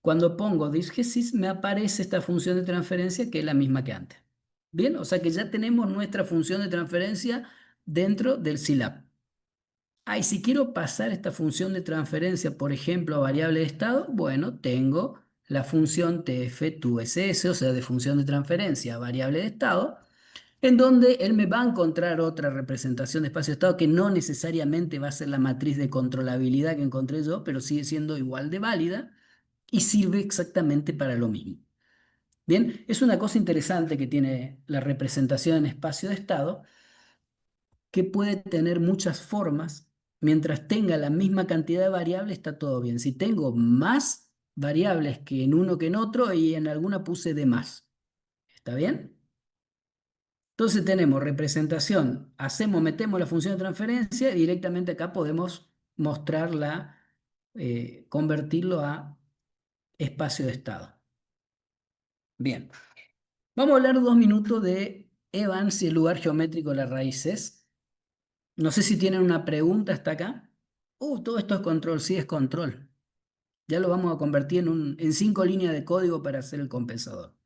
cuando pongo disgesis me aparece esta función de transferencia que es la misma que antes. Bien, o sea que ya tenemos nuestra función de transferencia dentro del Scilab. Y si quiero pasar esta función de transferencia, por ejemplo, a variable de estado, bueno, tengo la función tf2ss, o sea, de función de transferencia a variable de estado, en donde él me va a encontrar otra representación de espacio-estado que no necesariamente va a ser la matriz de controlabilidad que encontré yo, pero sigue siendo igual de válida y sirve exactamente para lo mismo. Bien, es una cosa interesante que tiene la representación en espacio de estado, que puede tener muchas formas. Mientras tenga la misma cantidad de variables, está todo bien. Si tengo más variables que en uno que en otro, y en alguna puse de más. ¿Está bien? Entonces tenemos representación, metemos la función de transferencia y directamente acá podemos mostrarla, convertirlo a espacio de estado. Bien, vamos a hablar 2 minutos de Evans y el lugar geométrico de las raíces. No sé si tienen una pregunta hasta acá. Todo esto es control, sí es control. Ya lo vamos a convertir en 5 líneas de código para hacer el compensador.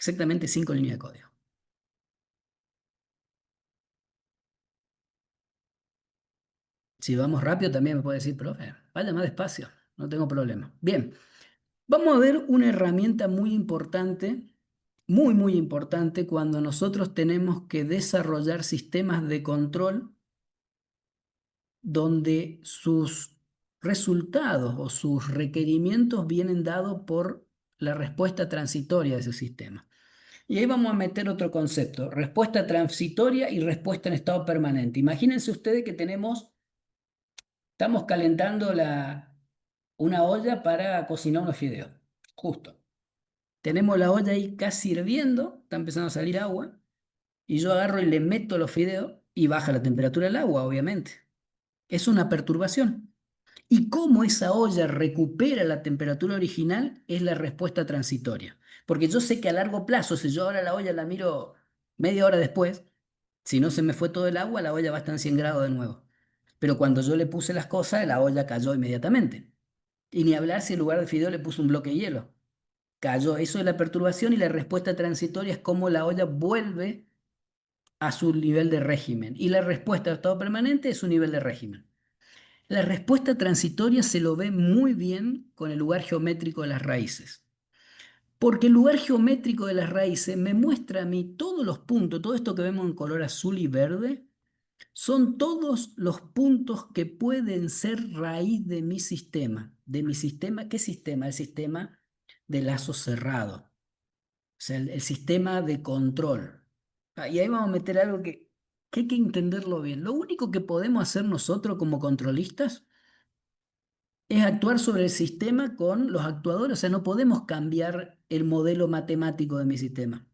exactamente 5 líneas de código. Si vamos rápido también me puede decir, profe, vaya más despacio, no tengo problema. Bien, vamos a ver una herramienta muy importante, muy, muy importante cuando nosotros tenemos que desarrollar sistemas de control donde sus resultados o sus requerimientos vienen dados por la respuesta transitoria de ese sistema. Y ahí vamos a meter otro concepto, respuesta transitoria y respuesta en estado permanente. Imagínense ustedes que estamos calentando una olla para cocinar unos fideos, justo. Tenemos la olla ahí casi hirviendo, está empezando a salir agua, y yo agarro y le meto los fideos y baja la temperatura del agua, obviamente. Es una perturbación. Y cómo esa olla recupera la temperatura original es la respuesta transitoria. Porque yo sé que a largo plazo, si yo ahora la olla la miro media hora después, si no se me fue todo el agua, la olla va a estar en 100 grados de nuevo. Pero cuando yo le puse las cosas, la olla cayó inmediatamente. Y ni hablar si en lugar de fideo le puse un bloque de hielo. Cayó. Eso es la perturbación y la respuesta transitoria es cómo la olla vuelve a su nivel de régimen. Y la respuesta de estado permanente es su nivel de régimen. La respuesta transitoria se lo ve muy bien con el lugar geométrico de las raíces. Porque el lugar geométrico de las raíces me muestra a mí todos los puntos, todo esto que vemos en color azul y verde, son todos los puntos que pueden ser raíz de mi sistema. ¿De mi sistema? ¿Qué sistema? El sistema de lazo cerrado. O sea, el sistema de control. Y ahí vamos a meter algo que hay que entenderlo bien. Lo único que podemos hacer nosotros como controlistas es actuar sobre el sistema con los actuadores. O sea, no podemos cambiar el modelo matemático de mi sistema.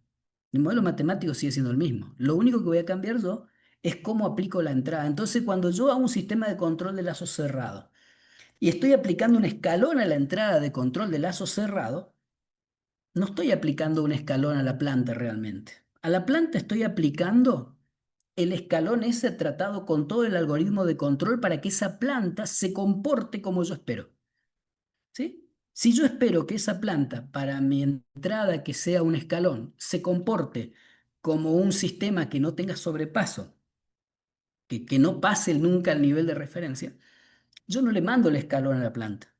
El modelo matemático sigue siendo el mismo. Lo único que voy a cambiar yo es cómo aplico la entrada. Entonces, cuando yo hago un sistema de control de lazo cerrado y estoy aplicando un escalón a la entrada de control de lazo cerrado, no estoy aplicando un escalón a la planta realmente. A la planta estoy aplicando el escalón ese tratado con todo el algoritmo de control para que esa planta se comporte como yo espero. ¿Sí? Si yo espero que esa planta, para mi entrada que sea un escalón, se comporte como un sistema que no tenga sobrepaso, que no pase nunca el nivel de referencia, yo no le mando el escalón a la planta.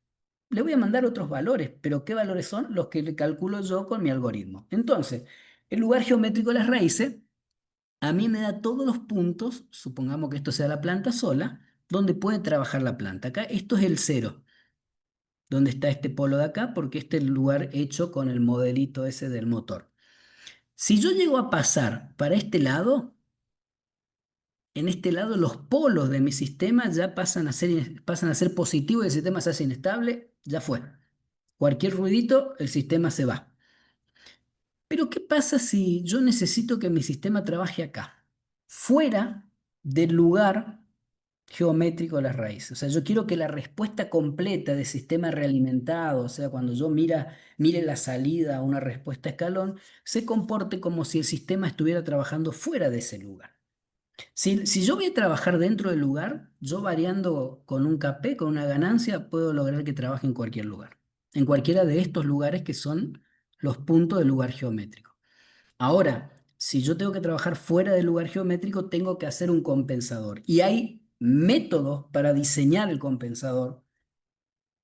Le voy a mandar otros valores, pero ¿qué valores son? Los que le calculo yo con mi algoritmo. Entonces, el lugar geométrico de las raíces a mí me da todos los puntos, supongamos que esto sea la planta sola, donde puede trabajar la planta. Acá esto es el cero, donde está este polo de acá, porque este es el lugar hecho con el modelito ese del motor. Si yo llego a pasar para este lado, en este lado los polos de mi sistema ya pasan a ser positivos y el sistema se hace inestable, ya fue. Cualquier ruidito, el sistema se va. Pero ¿qué pasa si yo necesito que mi sistema trabaje acá, fuera del lugar geométrico de las raíces? O sea, yo quiero que la respuesta completa del sistema realimentado, o sea, cuando yo mire la salida a una respuesta escalón, se comporte como si el sistema estuviera trabajando fuera de ese lugar. Si yo voy a trabajar dentro del lugar, yo variando con un KP, con una ganancia, puedo lograr que trabaje en cualquier lugar. En cualquiera de estos lugares que son los puntos del lugar geométrico. Ahora, si yo tengo que trabajar fuera del lugar geométrico, tengo que hacer un compensador. Y hay métodos para diseñar el compensador.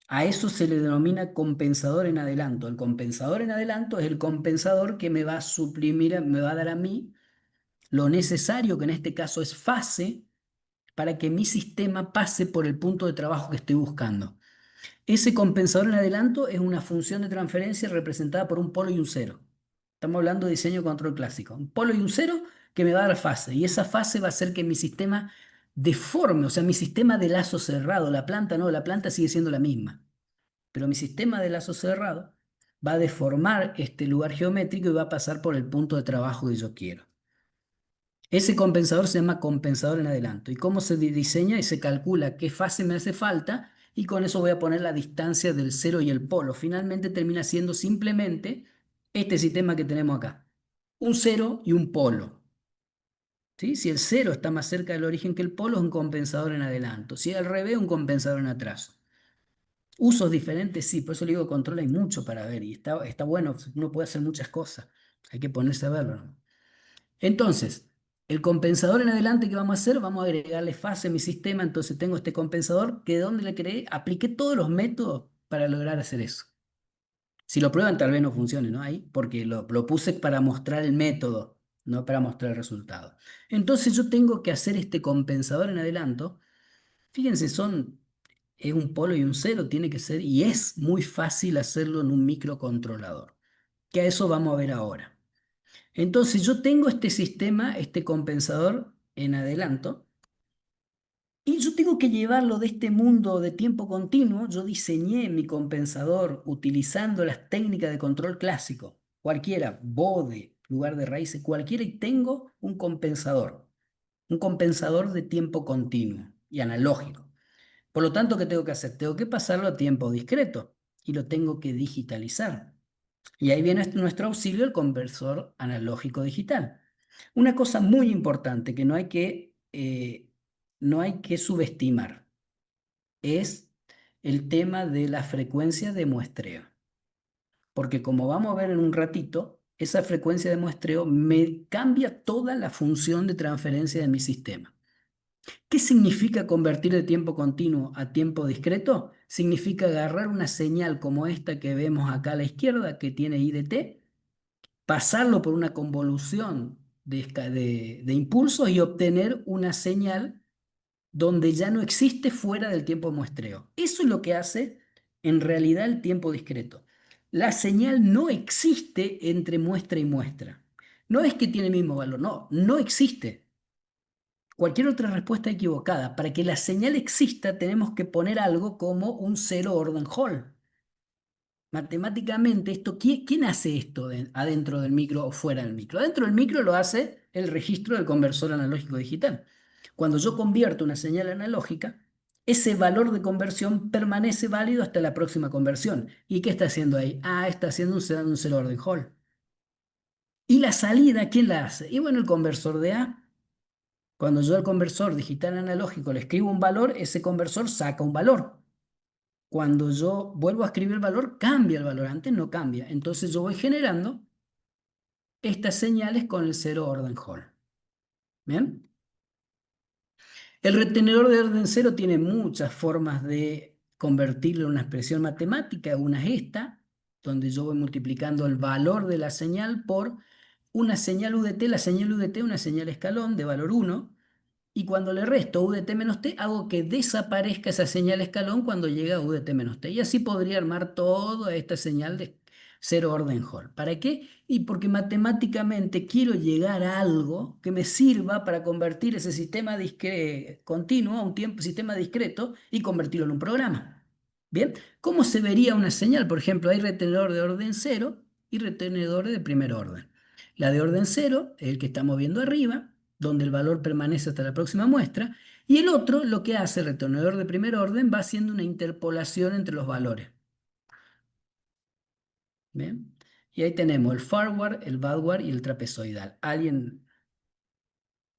A eso se le denomina compensador en adelanto. El compensador en adelanto es el compensador que me va a suprimir, me va a dar a mí lo necesario, que en este caso es fase, para que mi sistema pase por el punto de trabajo que estoy buscando. Ese compensador en adelanto es una función de transferencia representada por un polo y un cero. Estamos hablando de diseño de control clásico. Un polo y un cero que me va a dar fase. Y esa fase va a hacer que mi sistema deforme, o sea, mi sistema de lazo cerrado, la planta no, la planta sigue siendo la misma. Pero mi sistema de lazo cerrado va a deformar este lugar geométrico y va a pasar por el punto de trabajo que yo quiero. Ese compensador se llama compensador en adelanto. ¿Y cómo se diseña? Y se calcula qué fase me hace falta y con eso voy a poner la distancia del cero y el polo. Finalmente termina siendo simplemente este sistema que tenemos acá. Un cero y un polo. ¿Sí? Si el cero está más cerca del origen que el polo, es un compensador en adelanto. Si al revés, un compensador en atraso. Usos diferentes, sí, por eso le digo control hay mucho para ver y está bueno, uno puede hacer muchas cosas. Hay que ponerse a verlo, ¿no? Entonces, el compensador en adelante que vamos a hacer, vamos a agregarle fase a mi sistema. Entonces tengo este compensador que de donde le creé, apliqué todos los métodos para lograr hacer eso. Si lo prueban, tal vez no funcione, ¿no? Ahí, porque lo puse para mostrar el método, no para mostrar el resultado. Entonces yo tengo que hacer este compensador en adelanto. Fíjense, es un polo y un cero, tiene que ser, y es muy fácil hacerlo en un microcontrolador, que a eso vamos a ver ahora. Entonces yo tengo este sistema, este compensador en adelanto, y yo tengo que llevarlo de este mundo de tiempo continuo. Yo diseñé mi compensador utilizando las técnicas de control clásico, cualquiera, bode, lugar de raíces, cualquiera, y tengo un compensador de tiempo continuo y analógico. Por lo tanto, ¿qué tengo que hacer? Tengo que pasarlo a tiempo discreto y lo tengo que digitalizar. Y ahí viene nuestro auxilio, el conversor analógico digital. Una cosa muy importante que no hay que subestimar es el tema de la frecuencia de muestreo. Porque como vamos a ver en un ratito, esa frecuencia de muestreo me cambia toda la función de transferencia de mi sistema. ¿Qué significa convertir de tiempo continuo a tiempo discreto? Significa agarrar una señal como esta que vemos acá a la izquierda, que tiene IDT, pasarlo por una convolución de impulsos y obtener una señal donde ya no existe fuera del tiempo de muestreo. Eso es lo que hace en realidad el tiempo discreto. La señal no existe entre muestra y muestra. No es que tiene el mismo valor, no, no existe. Cualquier otra respuesta equivocada. Para que la señal exista tenemos que poner algo como un cero orden Hall. Matemáticamente, ¿quién hace esto adentro del micro o fuera del micro? Adentro del micro lo hace el registro del conversor analógico digital. Cuando yo convierto una señal analógica, ese valor de conversión permanece válido hasta la próxima conversión. ¿Y qué está haciendo ahí? Está haciendo un cero orden Hall. ¿Y la salida, quién la hace? Y bueno, el conversor de A. Cuando yo al conversor digital analógico le escribo un valor, ese conversor saca un valor. Cuando yo vuelvo a escribir el valor, cambia el valor. Antes no cambia. Entonces yo voy generando estas señales con el cero orden Hall. ¿Bien? El retenedor de orden cero tiene muchas formas de convertirlo en una expresión matemática. Una es esta, donde yo voy multiplicando el valor de la señal por una señal UDT. La señal UDT es una señal escalón de valor 1. Y cuando le resto UDT menos T, hago que desaparezca esa señal escalón cuando llega a UDT menos T. Y así podría armar toda esta señal de cero orden Hall. ¿Para qué? Y porque matemáticamente quiero llegar a algo que me sirva para convertir ese sistema continuo a un sistema discreto y convertirlo en un programa. Bien, ¿cómo se vería una señal? Por ejemplo, hay retenedor de orden cero y retenedores de primer orden. La de orden cero es el que estamos viendo arriba, donde el valor permanece hasta la próxima muestra, y el otro, lo que hace el retenedor de primer orden, va haciendo una interpolación entre los valores. ¿Bien? Y ahí tenemos el forward, el backward y el trapezoidal. Creo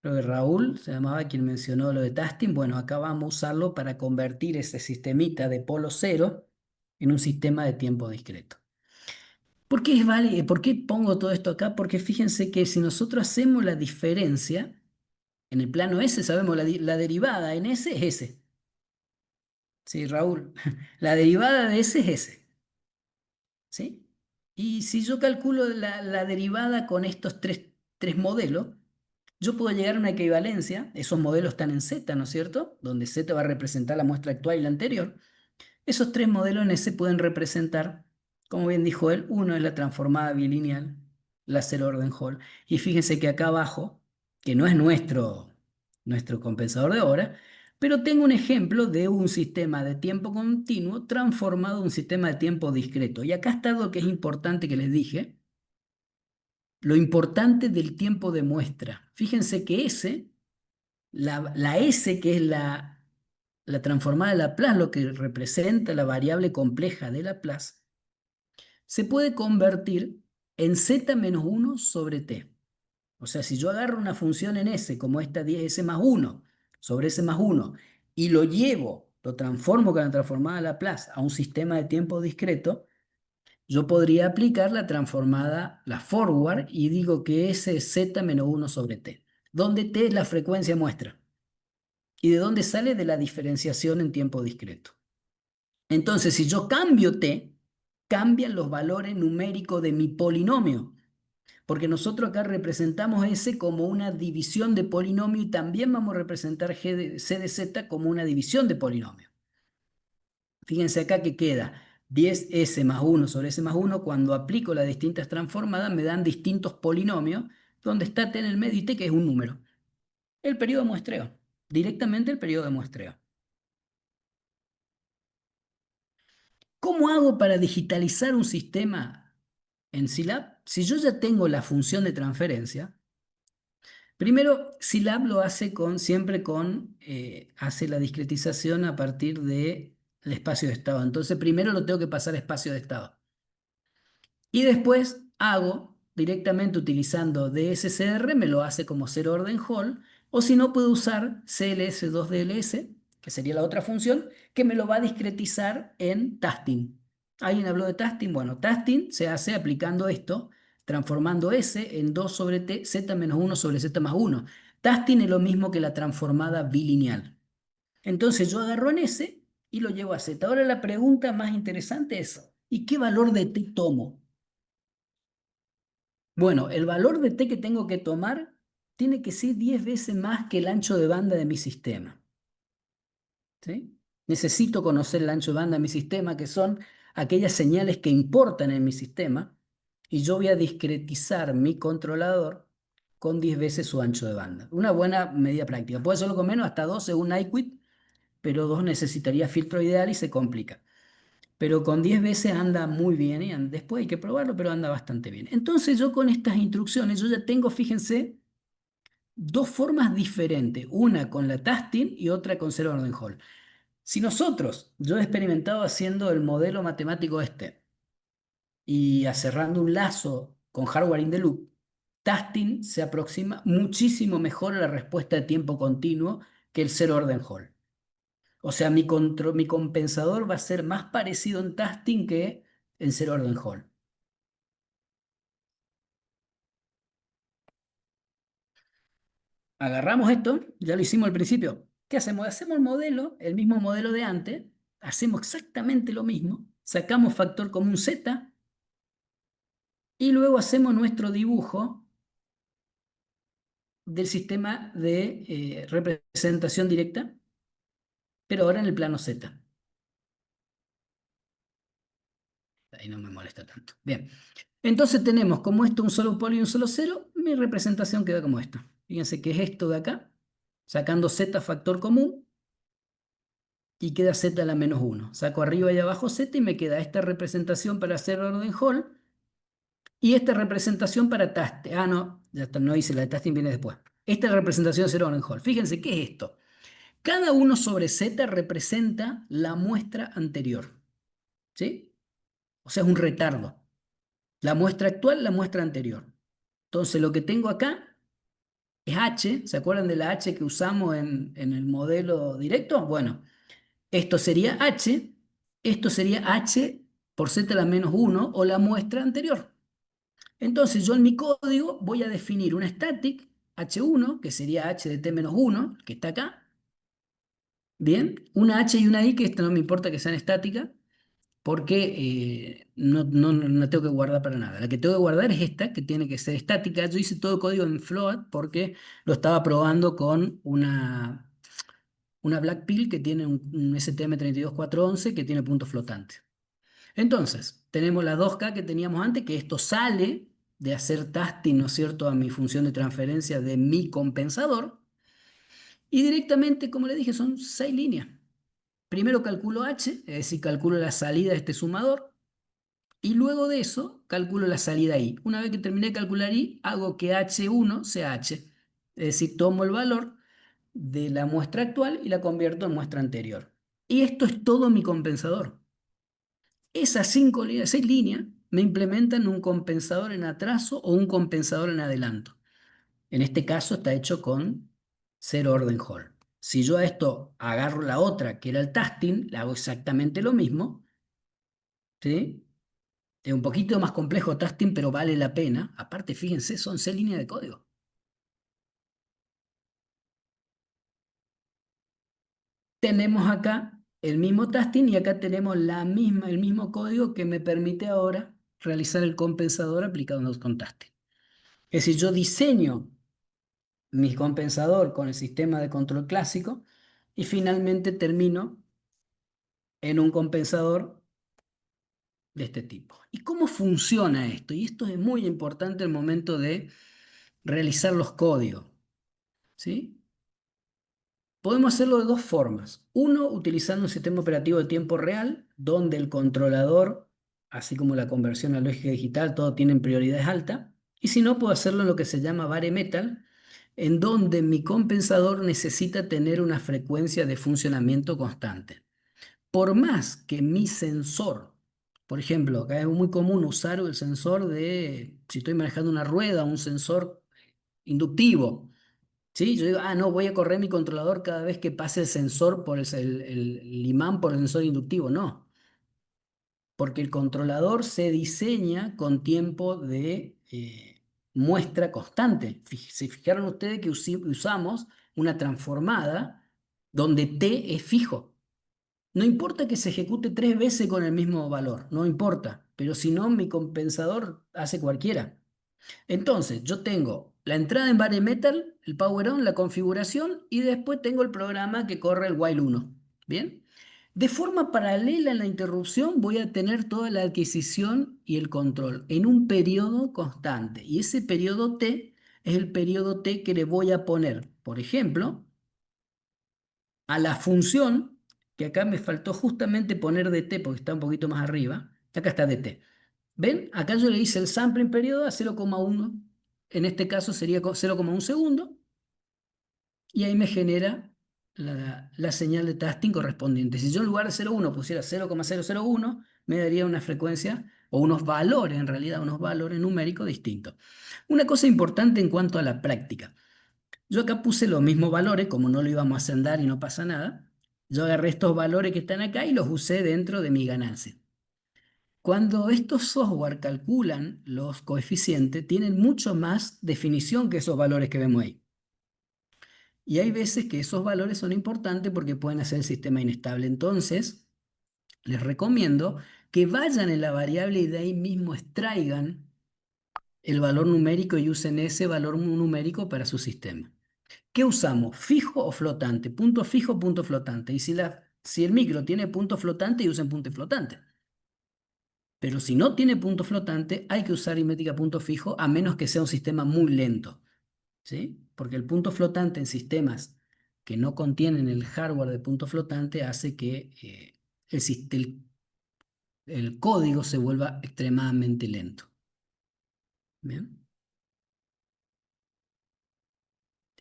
que Raúl se llamaba quien mencionó lo de Tasting. Bueno, acá vamos a usarlo para convertir ese sistemita de polo cero en un sistema de tiempo discreto. ¿Por qué es válido? ¿Por qué pongo todo esto acá? Porque fíjense que si nosotros hacemos la diferencia, en el plano S sabemos la derivada en S es S. Sí, Raúl, la derivada de S es S. ¿Sí? Y si yo calculo la derivada con estos tres modelos, yo puedo llegar a una equivalencia. Esos modelos están en Z, ¿no es cierto? Donde Z va a representar la muestra actual y la anterior. Esos tres modelos en S pueden representar, como bien dijo él, uno es la transformada bilineal, la cero orden Hall. Y fíjense que acá abajo, que no es nuestro compensador de hora, pero tengo un ejemplo de un sistema de tiempo continuo transformado en un sistema de tiempo discreto. Y acá está lo que es importante que les dije, lo importante del tiempo de muestra. Fíjense que la S, que es la transformada de Laplace, lo que representa la variable compleja de Laplace, se puede convertir en z-1 sobre t. O sea, si yo agarro una función en S, como esta 10S más 1, sobre S más 1, y lo transformo con la transformada de Laplace a un sistema de tiempo discreto, yo podría aplicar la transformada, la forward, y digo que S es Z menos 1 sobre T, donde T es la frecuencia muestra. ¿Y de dónde sale? De la diferenciación en tiempo discreto. Entonces, si yo cambio T, cambian los valores numéricos de mi polinomio, porque nosotros acá representamos S como una división de polinomio y también vamos a representar C de Z como una división de polinomio. Fíjense acá que queda 10S más 1 sobre S más 1. Cuando aplico las distintas transformadas me dan distintos polinomios, donde está T en el medio y T que es un número. El periodo de muestreo, directamente el periodo de muestreo. ¿Cómo hago para digitalizar un sistema en Scilab? Si yo ya tengo la función de transferencia, primero Scilab lo hace siempre hace la discretización a partir del espacio de estado. Entonces primero lo tengo que pasar a espacio de estado. Y después hago directamente utilizando DSCR, me lo hace como cero orden Hall, o si no puedo usar CLS2DLS, que sería la otra función, que me lo va a discretizar en Tasting. ¿Alguien habló de Tasting? Bueno, Tasting se hace aplicando esto, transformando S en 2 sobre T, Z menos 1 sobre Z más 1. Tasting es lo mismo que la transformada bilineal. Entonces yo agarro en S y lo llevo a Z. Ahora la pregunta más interesante es, ¿y qué valor de T tomo? Bueno, el valor de T que tengo que tomar tiene que ser 10 veces más que el ancho de banda de mi sistema. ¿Sí? Necesito conocer el ancho de banda de mi sistema, que son aquellas señales que importan en mi sistema, y yo voy a discretizar mi controlador con 10 veces su ancho de banda. Una buena medida práctica. Puede serlo con menos, hasta 2 según iQuit, pero 2 necesitaría filtro ideal y se complica. Pero con 10 veces anda muy bien y después hay que probarlo, pero anda bastante bien. Entonces yo con estas instrucciones, yo ya tengo, fíjense, dos formas diferentes, una con la Tasting y otra con Zero Orden Hall. Si nosotros, yo he experimentado haciendo el modelo matemático este y cerrando un lazo con hardware in the loop, Tasting se aproxima muchísimo mejor a la respuesta de tiempo continuo que el Zero Orden Hall. O sea, mi compensador va a ser más parecido en Tasting que en Zero Orden Hall. Agarramos esto, ya lo hicimos al principio. ¿Qué hacemos? Hacemos el modelo, el mismo modelo de antes, hacemos exactamente lo mismo, sacamos factor común Z y luego hacemos nuestro dibujo del sistema de representación directa, pero ahora en el plano Z. Ahí no me molesta tanto. Bien. Entonces tenemos como esto un solo polo y un solo cero, mi representación queda como esto. Fíjense que es esto de acá, sacando Z factor común, y queda Z a la menos 1. Saco arriba y abajo Z y me queda esta representación para hacer orden Hall y esta representación para Tasting. Ah, no, ya está, no hice la de Tasting, viene después. Esta es la representación de cero orden Hall. Fíjense, ¿qué es esto? Cada 1 sobre Z representa la muestra anterior. ¿Sí? O sea, es un retardo. La muestra actual, la muestra anterior. Entonces, lo que tengo acá es H. ¿Se acuerdan de la H que usamos en el modelo directo? Bueno, esto sería H, esto sería H por Z a la menos 1 o la muestra anterior. Entonces yo en mi código voy a definir una static H1, que sería H de T menos 1, que está acá. Bien, una H y una I, que esto no me importa que sean estáticas, porque no tengo que guardar para nada. La que tengo que guardar es esta, que tiene que ser estática. Yo hice todo el código en float porque lo estaba probando con una Blackpill que tiene un STM32411 que tiene punto flotante. Entonces, tenemos la 2K que teníamos antes, que esto sale de hacer tasting, ¿no es cierto?, a mi función de transferencia de mi compensador. Y directamente, como le dije, son 6 líneas. Primero calculo H, es decir, calculo la salida de este sumador. Y luego de eso, calculo la salida I. Una vez que terminé de calcular I, hago que H1 sea H. Es decir, tomo el valor de la muestra actual y la convierto en muestra anterior. Y esto es todo mi compensador. Esas 6 líneas me implementan un compensador en atraso o un compensador en adelanto. En este caso está hecho con cero orden Hall. Si yo a esto agarro la otra, que era el tasting, le hago exactamente lo mismo, ¿sí? Es un poquito más complejo testing, pero vale la pena. Aparte, fíjense, son 6 líneas de código. Tenemos acá el mismo testing y acá tenemos el mismo código que me permite ahora realizar el compensador aplicado con testing. Es decir, yo diseño mi compensador con el sistema de control clásico y finalmente termino en un compensador de este tipo. ¿Y cómo funciona esto? Y esto es muy importante al momento de realizar los códigos, ¿sí? Podemos hacerlo de dos formas. Uno, utilizando un sistema operativo de tiempo real, donde el controlador, así como la conversión a lógica digital, todo tienen prioridades altas. Y si no, puedo hacerlo en lo que se llama bare metal, en donde mi compensador necesita tener una frecuencia de funcionamiento constante. Por más que mi sensor, por ejemplo, acá es muy común usar el sensor de, si estoy manejando una rueda, un sensor inductivo. ¿Sí? Yo digo, no, voy a correr mi controlador cada vez que pase el sensor por el imán por el sensor inductivo. No, porque el controlador se diseña con tiempo de muestra constante. Se fijaron ustedes que usamos una transformada donde t es fijo. No importa que se ejecute 3 veces con el mismo valor, no importa, pero si no, mi compensador hace cualquiera. Entonces, yo tengo la entrada en bare metal, el power on, la configuración y después tengo el programa que corre el while 1. ¿Bien? De forma paralela en la interrupción voy a tener toda la adquisición y el control en un periodo constante. Y ese periodo T es el periodo T que le voy a poner, por ejemplo, a la función, que acá me faltó justamente poner dt porque está un poquito más arriba. Acá está dt. ¿Ven? Acá yo le hice el sampling periodo a 0,1. En este caso sería 0,1 segundo. Y ahí me genera la señal de tasting correspondiente. Si yo en lugar de 0,1 pusiera 0,001, me daría una frecuencia o unos valores, en realidad unos valores numéricos distintos. Una cosa importante en cuanto a la práctica. Yo acá puse los mismos valores, como no lo íbamos a sendar y no pasa nada. Yo agarré estos valores que están acá y los usé dentro de mi ganancia. Cuando estos software calculan los coeficientes, tienen mucho más definición que esos valores que vemos ahí. Y hay veces que esos valores son importantes porque pueden hacer el sistema inestable. Entonces, les recomiendo que vayan en la variable y de ahí mismo extraigan el valor numérico y usen ese valor numérico para su sistema. ¿Qué usamos? ¿Fijo o flotante? Punto fijo, punto flotante. Y si el micro tiene punto flotante, usen punto flotante. Pero si no tiene punto flotante, hay que usar aritmética punto fijo, a menos que sea un sistema muy lento, ¿sí? Porque el punto flotante en sistemas que no contienen el hardware de punto flotante hace que el código se vuelva extremadamente lento. ¿Bien?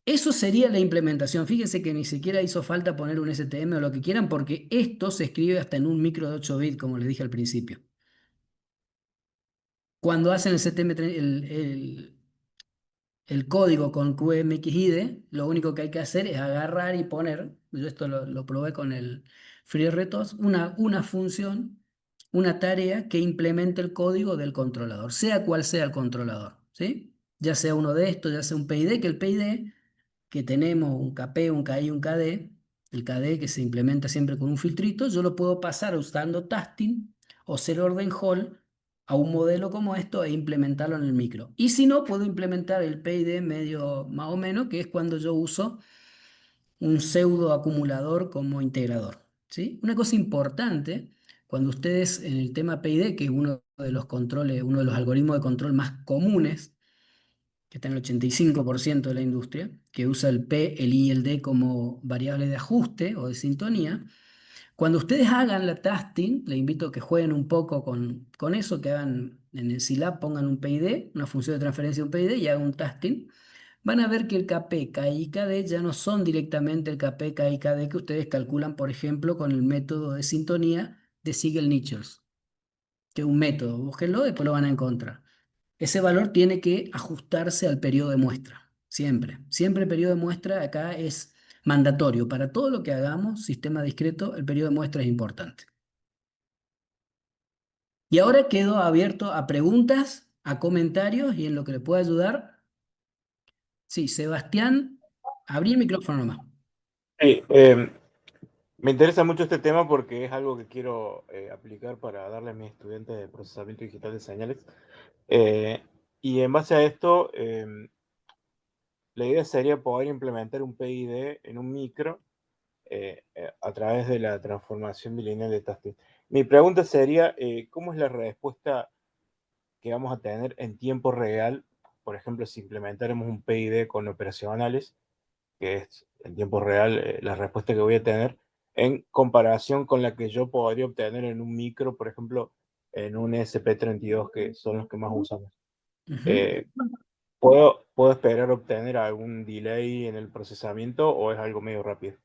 Eso sería la implementación. Fíjense que ni siquiera hizo falta poner un STM o lo que quieran, porque esto se escribe hasta en un micro de 8 bits, como les dije al principio. Cuando hacen el STM, el código con QMXID, lo único que hay que hacer es agarrar y poner, yo esto lo probé con el FreeRTOS, una función, una tarea que implemente el código del controlador, sea cual sea el controlador, ¿sí? Ya sea uno de estos, ya sea un PID, que el PID que tenemos un KP, un KI, un KD, el KD que se implementa siempre con un filtrito, yo lo puedo pasar usando tasting o ser orden hall a un modelo como esto e implementarlo en el micro. Y si no, puedo implementar el PID medio más o menos, que es cuando yo uso un pseudo acumulador como integrador, ¿sí? Una cosa importante, cuando ustedes en el tema PID, que es uno de los controles, uno de los algoritmos de control más comunes, que está en el 85% de la industria, que usa el P, el I y el D como variables de ajuste o de sintonía. Cuando ustedes hagan la tasking, les invito a que jueguen un poco con eso, que hagan en el Scilab, pongan un PID, una función de transferencia de un PID y hagan un tasking. Van a ver que el KP, KI y KD ya no son directamente el KP, KI y KD que ustedes calculan, por ejemplo, con el método de sintonía de Siegel-Nichols, que es un método, búsquenlo, después lo van a encontrar. Ese valor tiene que ajustarse al periodo de muestra, siempre. Siempre el periodo de muestra acá es mandatorio. Para todo lo que hagamos, sistema discreto, el periodo de muestra es importante. Y ahora quedo abierto a preguntas, a comentarios y en lo que le pueda ayudar. Sí, Sebastián, abrí el micrófono nomás. Sí, me interesa mucho este tema porque es algo que quiero aplicar para darle a mis estudiantes de procesamiento digital de señales. Eh, y en base a esto, la idea sería poder implementar un PID en un micro a través de la transformación bilineal de Tasting. Mi pregunta sería, ¿cómo es la respuesta que vamos a tener en tiempo real? Por ejemplo, si implementáramos un PID con operacionales, que es en tiempo real la respuesta que voy a tener, en comparación con la que yo podría obtener en un micro, por ejemplo, en un ESP32, que son los que más usamos. Ujú. Eh, ¿puedo esperar obtener algún delay en el procesamiento o es algo medio rápido?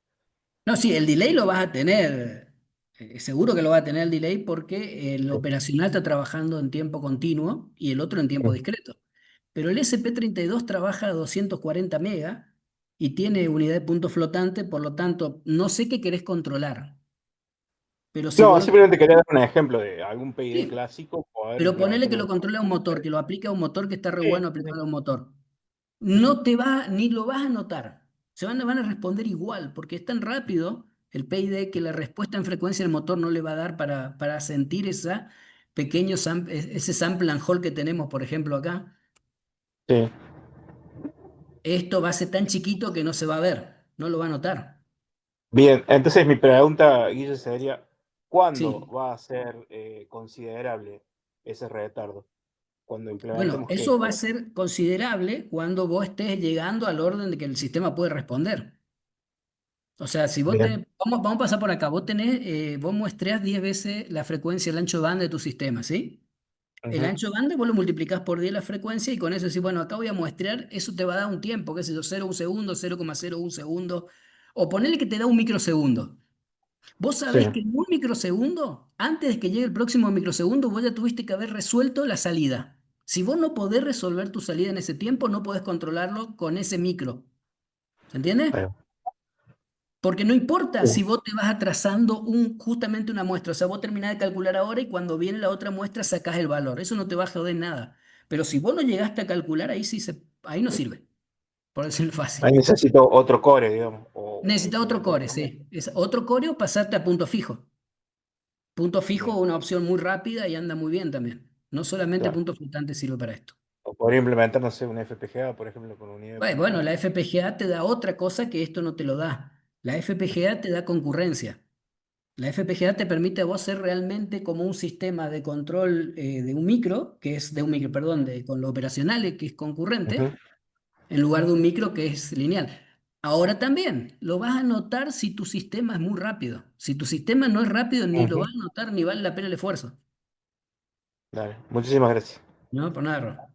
No, sí, el delay lo vas a tener, seguro que lo va a tener el delay porque el Sí. operacional está trabajando en tiempo continuo y el otro en tiempo Mm. discreto. Pero el SP32 trabaja a 240 megas y tiene unidad de punto flotante, por lo tanto, no sé qué querés controlar, pero si vos No, lo... simplemente quería dar un ejemplo de algún PID Sí, clásico, poder pero ponele que implementarlo. lo controla un motor, que lo aplica a un motor que está re Sí, bueno sí. aplicado a un motor. Ujú. No te va, ni lo vas a notar. Van a responder igual, porque es tan rápido el PID que la respuesta en frecuencia del motor no le va a dar para sentir ese sample and hold que tenemos, por ejemplo, acá. Sí. Esto va a ser tan chiquito que no se va a ver, no lo va a notar. Bien, entonces mi pregunta, Guille, sería, ¿cuándo Sí. va a ser considerable ese retardo? ¿Cuando Bueno, implementemos qué? eso va a ser considerable cuando vos estés llegando al orden de que el sistema puede responder. O sea, si Bien. vamos a pasar por acá, vos muestreás 10 veces la frecuencia, el ancho de banda de tu sistema, ¿sí? El Ujú. ancho de banda vos lo multiplicás por 10 la frecuencia y con eso decís, bueno, acá voy a muestrear, eso te va a dar un tiempo, qué sé yo, 0,1 segundo, 0,01 segundo, o ponele que te da un microsegundo. Vos Sí. sabés que en un microsegundo, antes de que llegue el próximo microsegundo, vos ya tuviste que haber resuelto la salida. Si vos no podés resolver tu salida en ese tiempo, no podés controlarlo con ese micro. ¿Se entiende? Ahí va. Porque no importa si Sí. vos te vas atrasando justamente una muestra. O sea, vos terminás de calcular ahora y cuando viene la otra muestra sacás el valor. Eso no te va a joder nada. Pero si vos no llegaste a calcular, ahí no sirve, por decirlo Ahí fácil. necesito otro core, digamos, o Necesitas otro implementar core, otro core. sí. Es otro core o pasarte a punto fijo. Punto fijo es Bien, una opción muy rápida y anda muy bien también. No solamente claro. punto flotante sirve para esto. O podría implementar, no sé, un FPGA, por ejemplo, con unidad de Bueno, punto. la FPGA te da otra cosa que esto no te lo da. La FPGA te da concurrencia. La FPGA te permite a vos ser realmente como un sistema de control de un micro, que es de un micro, perdón, con lo operacional que es Ujú. concurrente, en lugar de un micro que es lineal. Ahora también lo vas a notar si tu sistema es muy rápido. Si tu sistema no es rápido, ni lo Ujú. vas a notar ni vale la pena el esfuerzo. Dale, muchísimas gracias. No, por nada, Ro.